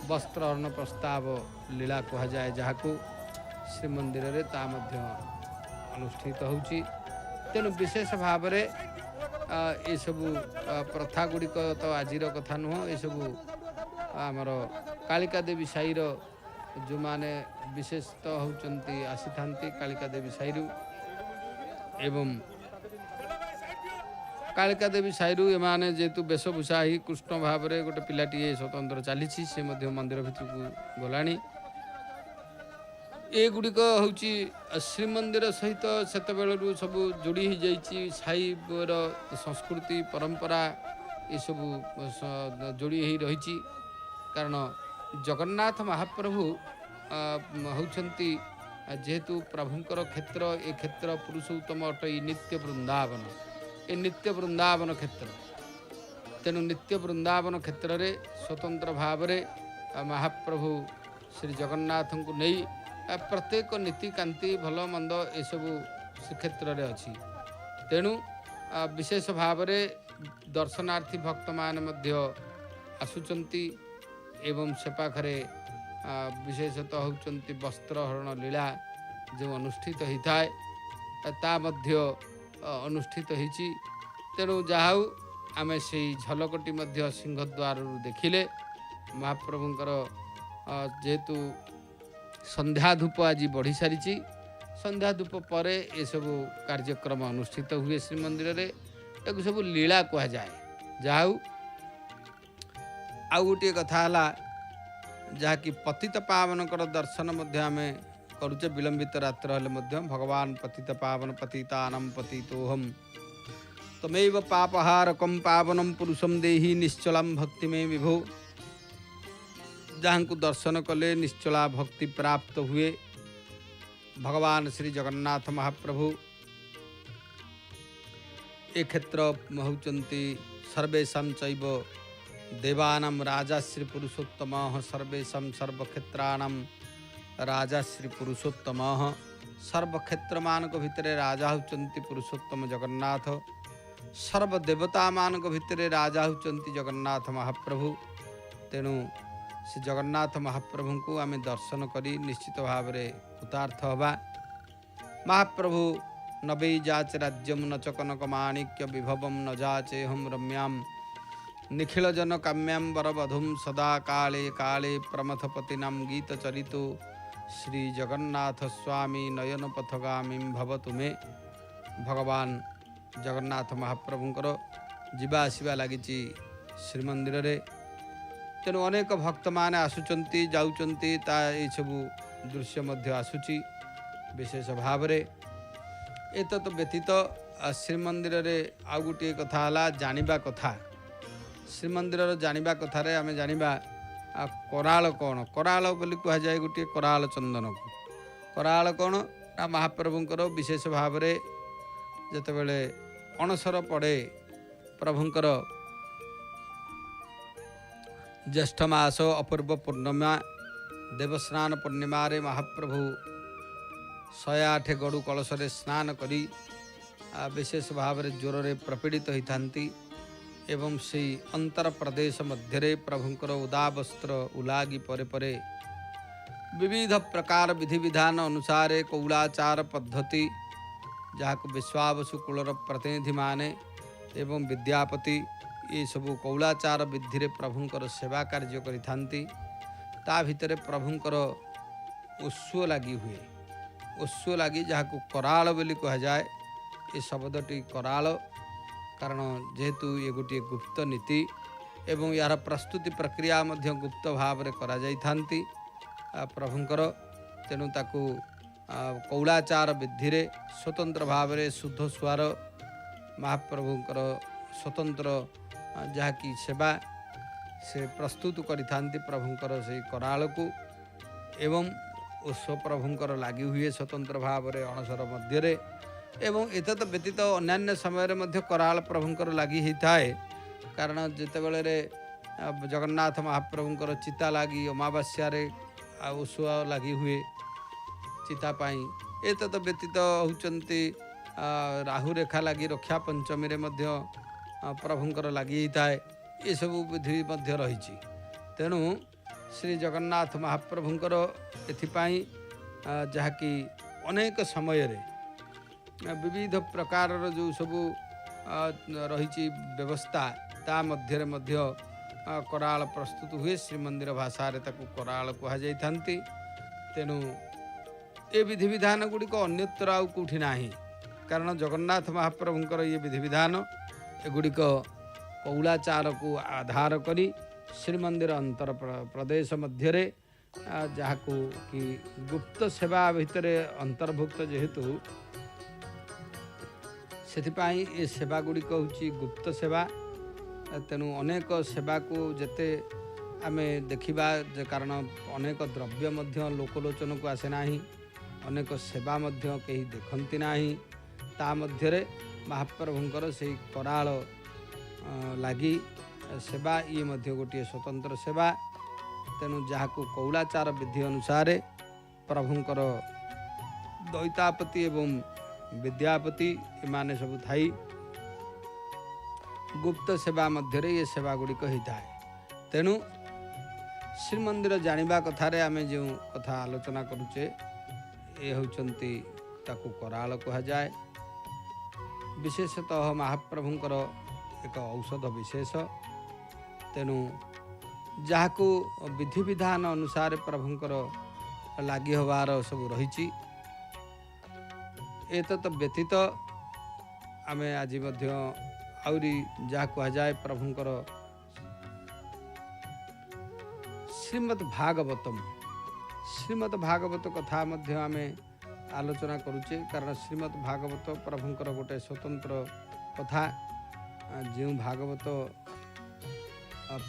वस्त्रहरण प्रस्ताव लीला कह जाए जहाँ को श्रीमंदिर रे ता मध्य अनुष्ठित होची तेणु विशेष भाव में ये सब प्रथा गुड़िक तो आजिर कथा नुह ये सब आमर कालिका देवी साईर जो माने विशेषतः होचंती आसी थांती कालिका देवी साईरु एवं कालिका देवी साईरु एमाने जेतु वेशभूषा ही कृष्ण भाव में गोटे पिलाटी स्वतंत्र चली से मंदिर भितर को गलानी ये गुड़िक हूँ श्रीमंदिर सहित सेतबेलू सब जोड़ी हो जाइए साईर संस्कृति परंपरा ये सब जोड़ी हो रही कारण जगन्नाथ महाप्रभु होचंती जेहेतु प्रभुंकर क्षेत्र ए क्षेत्र पुरुषोत्तम अट नित्य वृंदावन ए नित्य वृंदावन क्षेत्र तेणु नित्य वृंदावन क्षेत्र रे स्वतंत्र भाव में महाप्रभु श्री जगन्नाथ को नहीं प्रत्येक नीतिकांति भल मंद ये सब श्रीक्षेत्र रे अच्छी तेणु विशेष भाव में दर्शनार्थी भक्त मान मध्य आसुचंती एवं से पाखरे विशेषतः होचंती वस्त्रहरण लीला जो अनुष्ठित होता है ता मध्य अनुष्ठित होती तेणु जहाऊ आम से झलकटी मध्य सिंहद्वार देखिले महाप्रभुंकर जेहेतु संध्या धूप आज बढ़ी सारी संध्या धूप पर ये सब कार्यक्रम अनुष्ठित हुए श्रीमंदिर रे एक सब लीला कह जाए जाऊ आउ गोटे कथा है जहाँकि पतित पावनकर दर्शन मध्य आम करुचे विलंबित रात्र हेले मध्य भगवान पतित पावन पतितानम पतितोहम तमेव पापहारकम पावनम पुरुषम देहि निश्चलाम भक्ति में विभो। जहाँ को दर्शन कले निश्चला भक्ति प्राप्त हुए। भगवान श्री जगन्नाथ महाप्रभु ए क्षेत्र होचंती सर्वेशा चैव देवानां राजा श्री पुरुषोत्तम सर्वेशा सर्वक्षेत्राणां राजा श्री पुरुषोत्तम। सर्वक्षेत्र मानक भितर राजा होचंती पुरुषोत्तम जगन्नाथ। सर्वदेवता मानक भितर राजा होचंती जगन्नाथ महाप्रभु। तेणु श्री जगन्नाथ महाप्रभु को आम दर्शन करी निश्चित भाव में कृतार्थ हवा। महाप्रभु नबै जाच राज्यम न च कनक माणिक्य विभवम न जाचे हम रम्याम निखिल जन काम्याम वरवधुम सदा काले काले प्रमथपतिनाम गीत चरितो श्री जगन्नाथ स्वामी नयन पथगामी भवतु मे। भगवान जगन्नाथ महाप्रभुंकर जीवा आसवा लगी श्रीमंदिर रे। तेणु अनेक भक्त माने आसुचंती जाउचंती ता ये सबू दृश्य मध्य आसुची विशेष भाव रे। एतत व्यतीत श्रीमंदिर रे आउ गोटे कथा हला जानिबा कथा। श्रीमंदिर जानिबा कथा रे आमे जानिबा कराल कौन। कराल बोली कह जाए गोटे कराल चंदन को। कराल कौन ना महाप्रभुंकर विशेष भाव रे जेतेबेले अणसर पड़े प्रभुंकर ज्येष्ठ मास अपूर्व पूर्णिमा देवस्नान पूर्णिमा रे महाप्रभु 108 गड़ु कलश रे स्नान करी विशेष भाव रे ज्वर रे प्रपीड़ित होइथांती एवं से अंतर प्रदेश मध्य प्रभुंकर उदा वस्त्र उलागी परे परे विविध प्रकार विधि विधान अनुसार कौलाचार पद्धति जहाँ विश्वावसु कुलर प्रतिनिधि माने एवं विद्यापति ये सबू कौलाचार विधि प्रभुंकर सेवा कार्य करिथांती। ता भितर प्रभुंकर उस्व लगी हुए। उस्व लगी जहाँ कराल बोली कह जाए। ये शब्दटी कराल कारण जेहेतु ये गोटे गुप्त नीति एवं यार प्रस्तुति प्रक्रिया मध्य गुप्त भाव में करा जाइथांती प्रभुंकर। तेणु ताकू कौलाचार विधि रे स्वतंत्र भाव में शुद्ध स्वर महाप्रभुंकर स्वतंत्र जहाँ की सेवा से प्रस्तुत करिथांती प्रभुंकर से कराल को एवं उस प्रभुंकर लगी हुए स्वतंत्र भाव में अणसर मध्य रे। एवं एतत व्यतीत अन्यान्य समय मध्य कराल प्रभुंकर लगी ही थाए कारण जितेबले रे जगन्नाथ महाप्रभुंकर चिता लगी अमावास्या रे उसुआ लगी हुए चिता पाई। एतत व्यतीत होचंती राहु रेखा लगी रक्षा पंचमी रे मध्य प्रभुंकर लगी ही थाए। ये सबू विधि मध्य रही। तेणु श्री जगन्नाथ महाप्रभुंकर एथिपाई जहाँ कि अनेक समय रे विविध प्रकार जो सबू रही व्यवस्था ता मध्य कराल प्रस्तुत हुए। श्रीमंदिर भाषा रे ताकू कराल कह जाइथांती। तेणु ये विधि विधान गुड़िक अन्यत्र आउ कौटी नाही कारण जगन्नाथ महाप्रभुंकर ये विधि विधान एगुड़िक कौलाचार को आधार करी श्रीमंदिर अंतर प्रदेश मध्य रे जहाँ को कि गुप्त सेवा भितर अंतर्भुक्त जेहेतु सेथिपाई ये सेवा गुड़िक होची गुप्त सेवा। तेणु अनेक सेवा को जेते आमे देखिबा कारण अनेक द्रव्य मध्य लोकलोचन को आसे नाही अनेक सेवा मध्य कहीं देखती नाही। ता मध्य रे महाप्रभुंकर से कराल लगी सेवा ये मध्य गोटे स्वतंत्र सेवा। तेणु जहाँ को कौलाचार विधि अनुसार प्रभुंकर दैतापति एवं विद्यापति एमाने सब थाई गुप्त सेवा मध्य रे ये सेवा गुड़िक होता है। तेणु श्रीमंदिर जानिबा कथारे आमे जो कथा आलोचना करुचे ये होचंती ताकू कराल कह जाए। विशेषतः महाप्रभुंकर एक औषध विशेष। तेणु जहाँ को विधि विधान अनुसार प्रभुंकर लगी हबार सब रही। एतत व्यतीत आमे आज मध्य आउरी जहाँ कह जाए प्रभुंकर श्रीमद् भागवतम श्रीमद् भागवत कथा मध्य आमे आलोचना करुचे कारण श्रीमद् भागवत प्रभुंकर गोटे स्वतंत्र कथा जो भागवत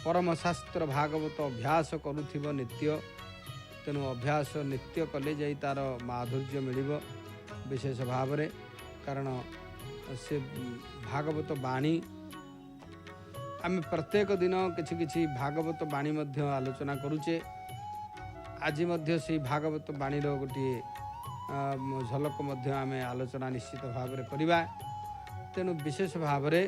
परम शास्त्र भागवत अभ्यास करुथिबो नित्य तेणु अभ्यास नित्य कले जाई तार माधुर्य मिलिबो विशेष भाव रे कारण से भागवत बाणी आम प्रत्येक दिन किछि किछि भागवत बाणी मध्य आलोचना करुचे आज मध्य से भागवत बाणीर गोटे झलक मध्य आम आलोचना निश्चित भाव में करवा तेणु विशेष भाव में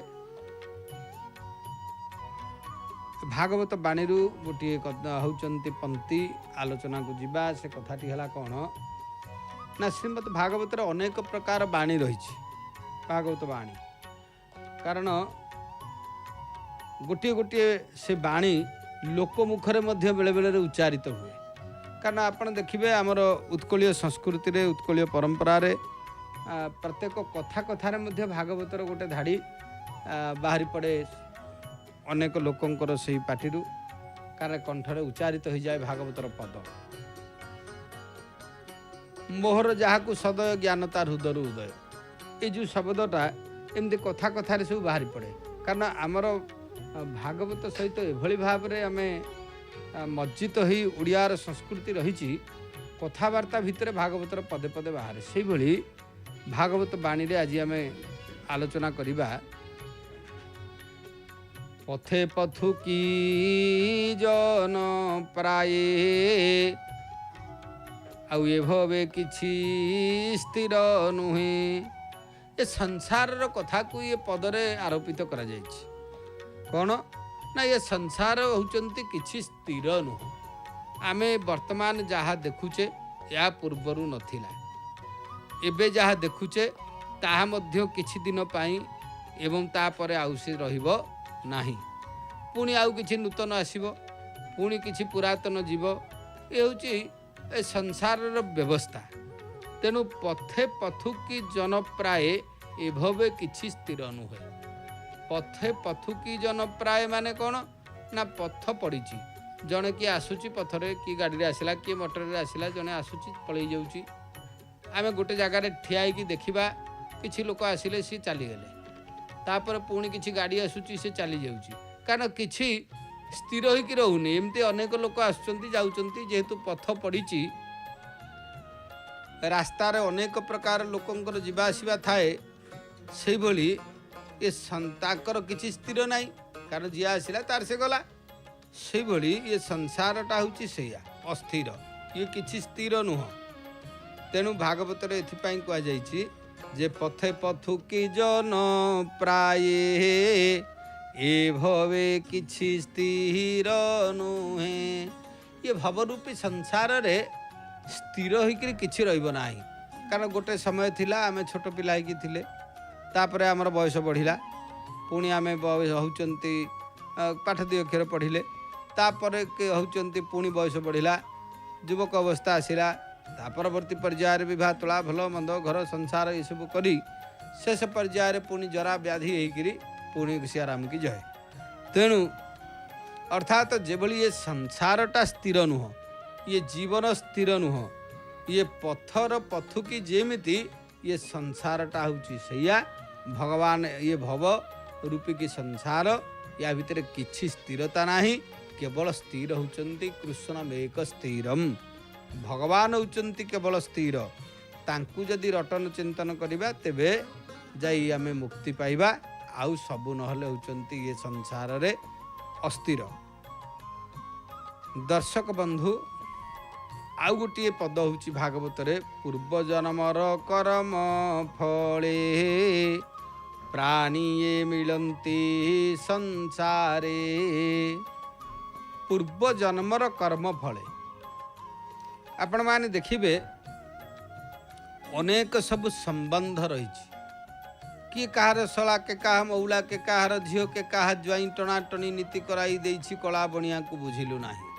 भागवत बाणी गोटे होचंती पंक्ति आलोचना को जीवा से कथाटी है कौन ना श्रीमद् भागवत अनेक प्रकार बाणी रही भागवत बाणी कारण गोटे गोटे से बाणी लोकमुखरे बेले बेले उच्चारित हुए कारण आपण देखिए आमर उत्कलीय संस्कृति रे उत्कलीय परंपरा रे प्रत्येक कथा कथार मध्य भागवतर गोटे धाड़ी बाहरी पड़े अनेक लोकंकर से पार्टी कारण कंठरे उच्चारित हो जाए भागवतर पद मोहर जहाँ सदय ज्ञान तार हृदय उदय ये जो शब्दटा एमती कथा कथार सब बाहरी पड़े कारण आमर भागवत सहित एभली भाव में आम मज्जित हो ओडियार संस्कृति रही कथबार्ता भितर भागवतर पदे पदे बाहर से भली भागवत बाणी रे आज आम आलोचना करिबा पथे पथु की जन प्राये आउ ए भवे किछि स्थिर नुहे ये संसार कथा को ये पदरे आरोपित करा जायछि कौन ना ये संसार होचंती किछि स्थिर नुह आमे वर्तमान जहाँ देखुचे या पूर्वरु नथिला एबे जहाँ देखुचे ताहा मध्य किछि दिन पाई एवं तापरे आउसी रहिबो नाही पुणी आउ किछि नूतन आसीबो पुणी किछि पुरातन जीव ए होची ए संसार व्यवस्था तेणु पथे पथुकी जन प्राय एभवे किछि स्थिर नुहे पथे पथुकी जन प्राय माने कौन ना पथ पड़ीची जड़े किए आसूची पथरे कि गाड़ी आसला किए मोटर आसला जड़े आसूची पलि जाऊँगी आम गोटे जगार ठिया देखा किसी लोक आसिले सी चलीगले तापर पुणी किसी गाड़ी आसूची से चली जाऊँगी कारण किसी स्थिर होकर रोनी एमती अनेक लोक आसुँच जेहेतु पथ पड़ी रास्तार अनेक प्रकार लोकंर जीवा आसवा थाए से भली ये ताकर किसी स्थिर नाई कारण जी आसला तार से गला से भली ये संसारटा हूँ से अस्थिर ये किसी स्थिर नुह तेणु भागवत एथिपाई कहुई जे पथे पथु की जन प्राय ए भवे किछि स्थिर नुहे ये भवरूपी संसार रे स्थिर होकर किछि रहिबो नाही कारण गोटे समय थिला आमे छोट पिला होइकी थिले तापरे आमर बयस बढ़िला पुणी आमे होचंती पाठ दी अक्षर पढ़िले तापर होचंती पुणी बयस बढ़िला युवक अवस्था आसिला ता परवर्ती पर्यायर विवाह तोला भल मंद घर संसार ये सब करी शेष पर्यायर पुणी जरा व्याधि होकर पुणी सियाराम की जय तेणु अर्थात जेभली ये संसारटा स्थिर नुह ये जीवन स्थिर नुह ये पथर पथुकी जेमिति ये संसारटा हूँ सैया भगवान ये भव रूपी की संसार या भितर किछि स्थिरता नाही केवल स्थिर होचंती कृष्ण मेक स्थिरम भगवान होचंती केवल स्थिर तांकु जदि रटन चिंतन करिबा तेबे जाई आमे मुक्ति पाइबा आउ सबु नहले होचंती ये संसार रे अस्थिर दर्शक बंधु आउ गोटे पद होची भागवत रे पूर्व जन्मर कर्म फले प्राणीये मिलंती संसारे पूर्व जन्मर कर्म फले आपण माने देखिबे अनेक सब संबंध रही किए कहार सला के कहा मौला के कहार झील के कहा ज्वाई टना टनी नीति कराई देछि कला बणिया को बुझिलु नाही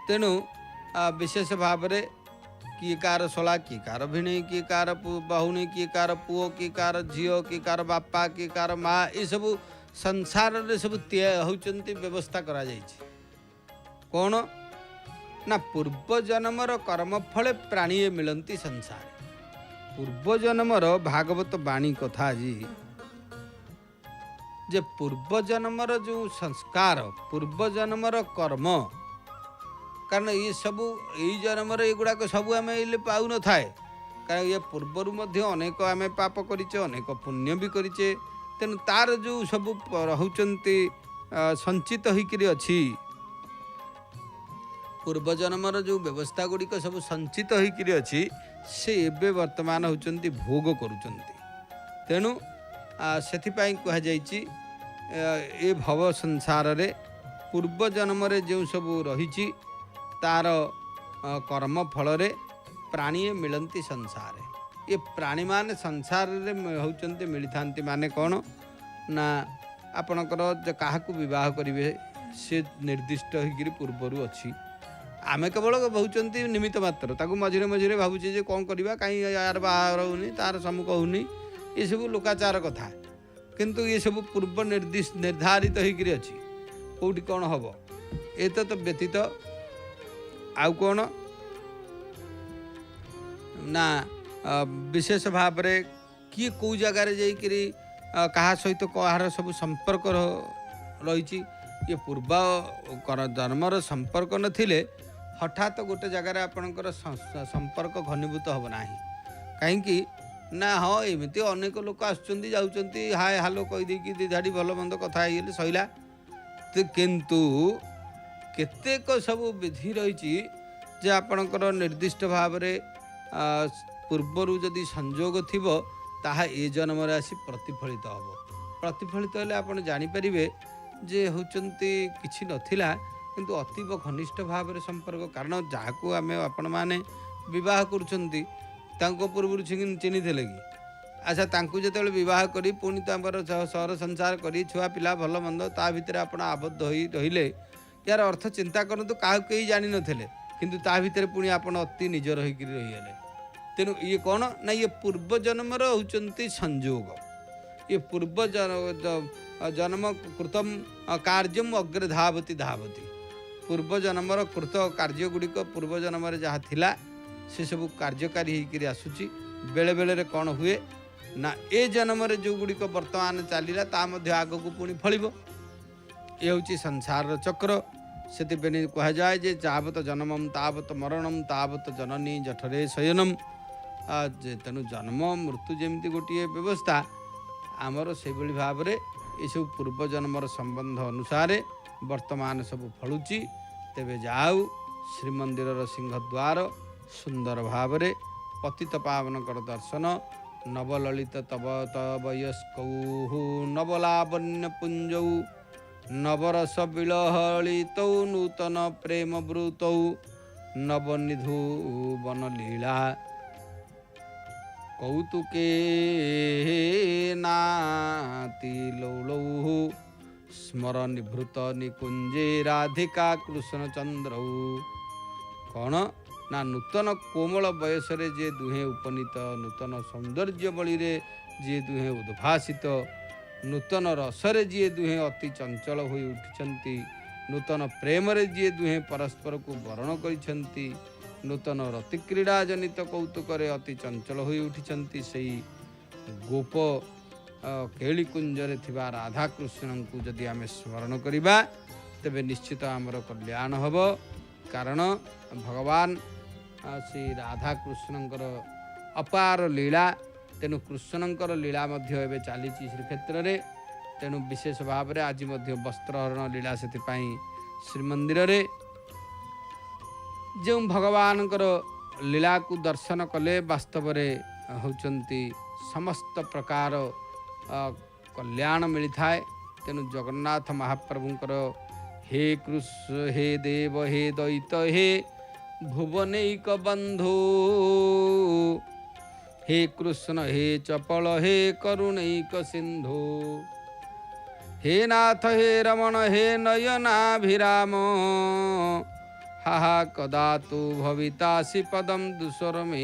तेणु विशेष भाव में किए कार सला किए कार भिणी किए कार बहुनी किए कार पुओ किए कार झील किए कार बापा किए कार माँ ये सब संसार रे सब होचंती व्यवस्था करा जाइछि कौन ନା ପୂର୍ବ ଜନ୍ମର କର୍ମ ଫଳେ ପ୍ରାଣୀଏ ମିଳନ୍ତି ସଂସାର। ପୂର୍ବ ଜନ୍ମର ଭାଗବତ ବାଣୀ କଥା ଆଜି ଯେ ପୂର୍ବ ଜନ୍ମର ଯେଉଁ ସଂସ୍କାର, ପୂର୍ବ ଜନ୍ମର କର୍ମ, କାରଣ ଏ ସବୁ ଏଇ ଜନ୍ମରେ ଏଗୁଡ଼ାକ ସବୁ ଆମେ ଏଇଲେ ପାଉନଥାଏ। କାରଣ ଏ ପୂର୍ବରୁ ମଧ୍ୟ ଅନେକ ଆମେ ପାପ କରିଛେ, ଅନେକ ପୁଣ୍ୟ ବି କରିଛେ। ତେଣୁ ତାର ଯେଉଁ ସବୁ ରହୁଛନ୍ତି ସଞ୍ଚିତ ହୋଇକରି ଅଛି, ପୂର୍ବଜନ୍ମର ଯେଉଁ ବ୍ୟବସ୍ଥା ଗୁଡ଼ିକ ସବୁ ସଞ୍ଚିତ ହୋଇକରି ଅଛି, ସେ ଏବେ ବର୍ତ୍ତମାନ ହେଉଛନ୍ତି ଭୋଗ କରୁଛନ୍ତି। ତେଣୁ ସେଥିପାଇଁ କୁହାଯାଇଛି ଏ ଭବ ସଂସାରରେ ପୂର୍ବ ଜନ୍ମରେ ଯେଉଁ ସବୁ ରହିଛି ତାର କର୍ମ ଫଳରେ ପ୍ରାଣୀଏ ମିଳନ୍ତି ସଂସାର। ଏ ପ୍ରାଣୀମାନେ ସଂସାରରେ ହେଉଛନ୍ତି ମିଳିଥାନ୍ତି ମାନେ କ'ଣ ନା ଆପଣଙ୍କର କାହାକୁ ବିବାହ କରିବେ ସେ ନିର୍ଦ୍ଦିଷ୍ଟ ହୋଇକରି ପୂର୍ବରୁ ଅଛି। ଆମେ କେବଳ ଭାବୁଛନ୍ତି ନିମିତ୍ତ ମାତ୍ର, ତାକୁ ମଝିରେ ମଝିରେ ଭାବୁଛେ ଯେ କ'ଣ କରିବା, କାହିଁ ୟାର ବାହାଘର ହେଉନି, ତାର ସମ୍ମୁଖ ହେଉନି, ଏସବୁ ଲୋକାଚାର କଥା। କିନ୍ତୁ ଏସବୁ ପୂର୍ବ ନିର୍ଦ୍ଧାରିତ ହୋଇକରି ଅଛି କେଉଁଠି କ'ଣ ହେବ। ଏତ ବ୍ୟତୀତ ଆଉ କ'ଣ ନା ବିଶେଷ ଭାବରେ କିଏ କେଉଁ ଜାଗାରେ ଯାଇକରି କାହା ସହିତ କାହାର ସବୁ ସମ୍ପର୍କ ରହିଛି। ଇଏ ପୂର୍ବ ଜନ୍ମର ସମ୍ପର୍କ ନଥିଲେ ହଠାତ୍ ଗୋଟେ ଜାଗାରେ ଆପଣଙ୍କର ସମ୍ପର୍କ ଘନୀଭୂତ ହେବ ନାହିଁ। କାହିଁକି ନା ହଁ ଏମିତି ଅନେକ ଲୋକ ଆସୁଛନ୍ତି ଯାଉଛନ୍ତି, ହାଏ ହାଲୋ କହିଦେଇକି ଦୁଇ ଧାଡ଼ି ଭଲ ମନ୍ଦ କଥା ହେଇଗଲେ ସଇଲା। କିନ୍ତୁ କେତେକ ସବୁ ବିଧି ରହିଛି ଯେ ଆପଣଙ୍କର ନିର୍ଦ୍ଦିଷ୍ଟ ଭାବରେ ପୂର୍ବରୁ ଯଦି ସଂଯୋଗ ଥିବ ତାହା ଏ ଜନ୍ମରେ ଆସି ପ୍ରତିଫଳିତ ହେବ। ପ୍ରତିଫଳିତ ହେଲେ ଆପଣ ଜାଣିପାରିବେ ଯେ ହେଉଛନ୍ତି କିଛି ନଥିଲା କିନ୍ତୁ ଅତୀବ ଘନିଷ୍ଠ ଭାବରେ ସମ୍ପର୍କ। କାରଣ ଯାହାକୁ ଆମେ ଆପଣମାନେ ବିବାହ କରୁଛନ୍ତି ତାଙ୍କ ପୂର୍ବରୁ ଚିହ୍ନିଥିଲେ କି? ଆଚ୍ଛା, ତାଙ୍କୁ ଯେତେବେଳେ ବିବାହ କରି ପୁଣି ତାଙ୍କର ସହର ସଂସାର କରି ଛୁଆ ପିଲା ଭଲ ମନ୍ଦ ତା ଭିତରେ ଆପଣ ଆବଦ୍ଧ ହୋଇ ରହିଲେ, ୟାର ଅର୍ଥ ଚିନ୍ତା କରନ୍ତୁ କାହାକୁ କେହି ଜାଣିନଥିଲେ କିନ୍ତୁ ତା ଭିତରେ ପୁଣି ଆପଣ ଅତି ନିଜର ହୋଇକରି ରହିଗଲେ। ତେଣୁ ଇଏ କ'ଣ ନା ଇଏ ପୂର୍ବ ଜନ୍ମର ହେଉଛନ୍ତି ସଂଯୋଗ। ଇଏ ପୂର୍ବ ଜନ୍ମ କୃତମ କାର୍ଯ୍ୟମ ଅଗ୍ରେ ଧାବତି ଧାବତି। ପୂର୍ବ ଜନ୍ମର କୃତ କାର୍ଯ୍ୟ ଗୁଡ଼ିକ ପୂର୍ବ ଜନ୍ମରେ ଯାହା ଥିଲା ସେସବୁ କାର୍ଯ୍ୟକାରୀ ହୋଇକରି ଆସୁଛି। ବେଳେବେଳରେ କ'ଣ ହୁଏ ନା ଏ ଜନ୍ମରେ ଯେଉଁ ଗୁଡ଼ିକ ବର୍ତ୍ତମାନ ଚାଲିଲା ତା ମଧ୍ୟ ଆଗକୁ ପୁଣି ଫଳିବ। ଏ ହେଉଛି ସଂସାରର ଚକ୍ର। ସେଥିପାଇଁ କୁହାଯାଏ ଯେ ଯାବତ ଜନ୍ମମ୍ ତାବତ ମରଣମ୍ ତାବତ ଜନନୀ ଜଠରେ ଶୟନମ୍। ତେଣୁ ଜନ୍ମ ମୃତ୍ୟୁ ଯେମିତି ଗୋଟିଏ ବ୍ୟବସ୍ଥା ଆମର ସେଇଭଳି ଭାବରେ ଏସବୁ ପୂର୍ବ ଜନ୍ମର ସମ୍ବନ୍ଧ ଅନୁସାରେ ବର୍ତ୍ତମାନ ସବୁ ଫଳୁଛି। ତେବେ ଯାଉ ଶ୍ରୀମନ୍ଦିରର ସିଂହଦ୍ୱାର ସୁନ୍ଦର ଭାବରେ ପତିତ ପାବନଙ୍କର ଦର୍ଶନ, ନବଲଳିତ ତବ ତବୟସ୍କୌ ନବଲାବଣ୍ୟ ପୁଞ୍ଜୌ ନବରସ ବିଳହଳିତୌ ନୂତନ ପ୍ରେମ ବୃତୌ ନବନିଧୁ ବନଲୀଳା କୌତୁକେ ନାତି ଲୌଳୌ ସ୍ମର ନିଭୃତ ନିକୁଞ୍ଜେ ରାଧିକା କୃଷ୍ଣଚନ୍ଦ୍ରୌ। କ'ଣ ନା ନୂତନ କୋମଳ ବୟସରେ ଯିଏ ଦୁହେଁ ଉପନୀତ, ନୂତନ ସୌନ୍ଦର୍ଯ୍ୟ ବଳିରେ ଯିଏ ଦୁହେଁ ଉଦ୍ଭାସିତ, ନୂତନ ରସରେ ଯିଏ ଦୁହେଁ ଅତି ଚଞ୍ଚଳ ହୋଇ ଉଠିଛନ୍ତି, ନୂତନ ପ୍ରେମରେ ଯିଏ ଦୁହେଁ ପରସ୍ପରକୁ ବରଣ କରିଛନ୍ତି, ନୂତନ ରତିକ୍ରୀଡ଼ା ଜନିତ କୌତୁକରେ ଅତି ଚଞ୍ଚଳ ହୋଇ ଉଠିଛନ୍ତି, ସେଇ ଗୋପ କେଳିକୁଞ୍ଜରେ ଥିବା ରାଧାକୃଷ୍ଣଙ୍କୁ ଯଦି ଆମେ ସ୍ମରଣ କରିବା ତେବେ ନିଶ୍ଚିତ ଆମର କଲ୍ୟାଣ ହେବ। କାରଣ ଭଗବାନ ଶ୍ରୀ ରାଧାକୃଷ୍ଣଙ୍କର ଅପାର ଲୀଳା। ତେଣୁ କୃଷ୍ଣଙ୍କର ଲୀଳା ମଧ୍ୟ ଏବେ ଚାଲିଛି ଶ୍ରୀକ୍ଷେତ୍ରରେ। ତେଣୁ ବିଶେଷ ଭାବରେ ଆଜି ମଧ୍ୟ ବସ୍ତ୍ରହରଣ ଲୀଳା, ସେଥିପାଇଁ ଶ୍ରୀମନ୍ଦିରରେ ଯେଉଁ ଭଗବାନଙ୍କର ଲୀଳାକୁ ଦର୍ଶନ କଲେ ବାସ୍ତବରେ ହେଉଛନ୍ତି ସମସ୍ତ ପ୍ରକାର କଲ୍ୟାଣ ମିଳିଥାଏ। ତେଣୁ ଜଗନ୍ନାଥ ମହାପ୍ରଭୁଙ୍କର ହେ କୃଷ୍ଣ ହେ ଦେବ ହେ ଦୈତ ହେ ଭୁବନୈକ ବନ୍ଧୁ ହେ କୃଷ୍ଣ ହେ ଚପଳ ହେ କରୁଣୈକ ସିନ୍ଧୁ ହେ ନାଥ ହେ ରମଣ ହେ ନୟନାଭିରାମ ହାହା କଦା ତୁ ଭବିତାସି ପଦମ ଦୁସ୍ୱର ମେ।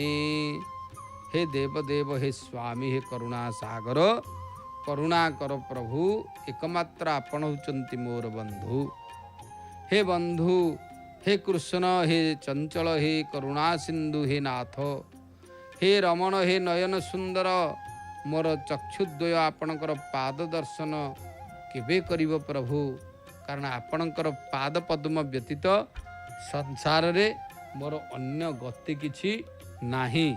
ହେ ଦେବ ଦେବ ହେ ସ୍ୱାମୀ ହେ କରୁଣା ସାଗର, କରୁଣା କର ପ୍ରଭୁ, ଏକମାତ୍ର ଆପଣ ହେଉଛନ୍ତି ମୋର ବନ୍ଧୁ। ହେ ବନ୍ଧୁ हे कृष्ण हे चंचल हे करुणा सिंधु हे नाथ हे रमण हे नयन सुंदर मोर चक्षुद्वय आपणकर पाद दर्शन केबे करिब प्रभु कारण आपणकर पाद पद्म व्यतीत संसार रे मोर अन्य गति किछि नाही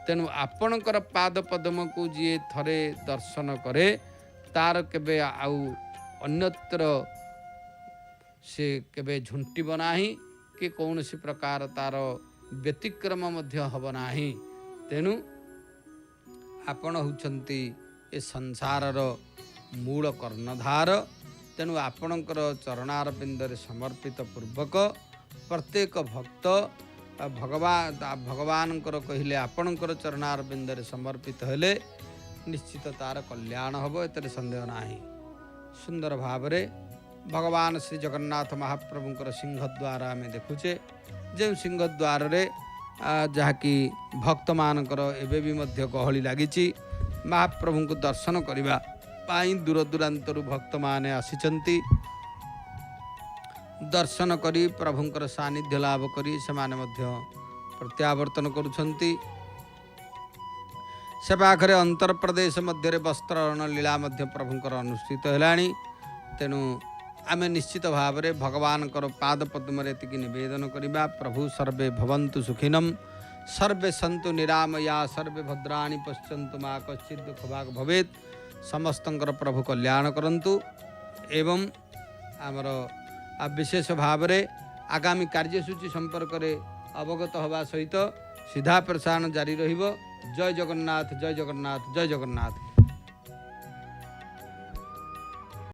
तेणु आपणकर पाद पद्म को जी थरे दर्शन करे तार केबे आउ अन्यत्र से केबे झुंटिब नाही कि कौन सी प्रकार तार व्यतिक्रम मध्य हब नाही तेणु आपण होउछंती ए संसारर मूल कर्णधार तेणु आपणकर चरणार बिंदरे समर्पित पूर्वक प्रत्येक भक्त भगवान कहले आपणकर चरणार बिंदरे समर्पित हेले निश्चित तार कल्याण हब एतरे संदेह नाही सुंदर भावरे भगवान श्री जगन्नाथ महाप्रभुंकर सिंहद्वार आम देखुचे जो सिंहद्वार रे जहाँकि भक्त मानकर एबे भी मध्य गहली लगी महाप्रभु को दर्शन करने पाई दूर दूरांतरू भक्त माने आसिचंती दर्शन करी प्रभुंकर सानिध्य लाभ करी से माने मध्य प्रत्यावर्तन करुछंती से पाखरे अंतर प्रदेश मध्य वस्त्रहरण लीला मध्य प्रभुंकर अनुष्ठित हेलाणी तेणु आमे निश्चित भाव में भगवान पाद पद्म एति निवेदन करवा प्रभु सर्वे भवन्तु सुखिनम सर्वे सन्तु निरामया सर्वे भद्राणि पश्यन्तु मा कश्चित् दुःख भाग भवेत् समस्तंकर प्रभु कल्याण करंतु एवं आमर विशेष भाव में आगामी कार्यसूची संपर्क में अवगत हवा सहित सीधा प्रसारण जारी रहिबो। जय जगन्नाथ जय जगन्नाथ जय जगन्नाथ।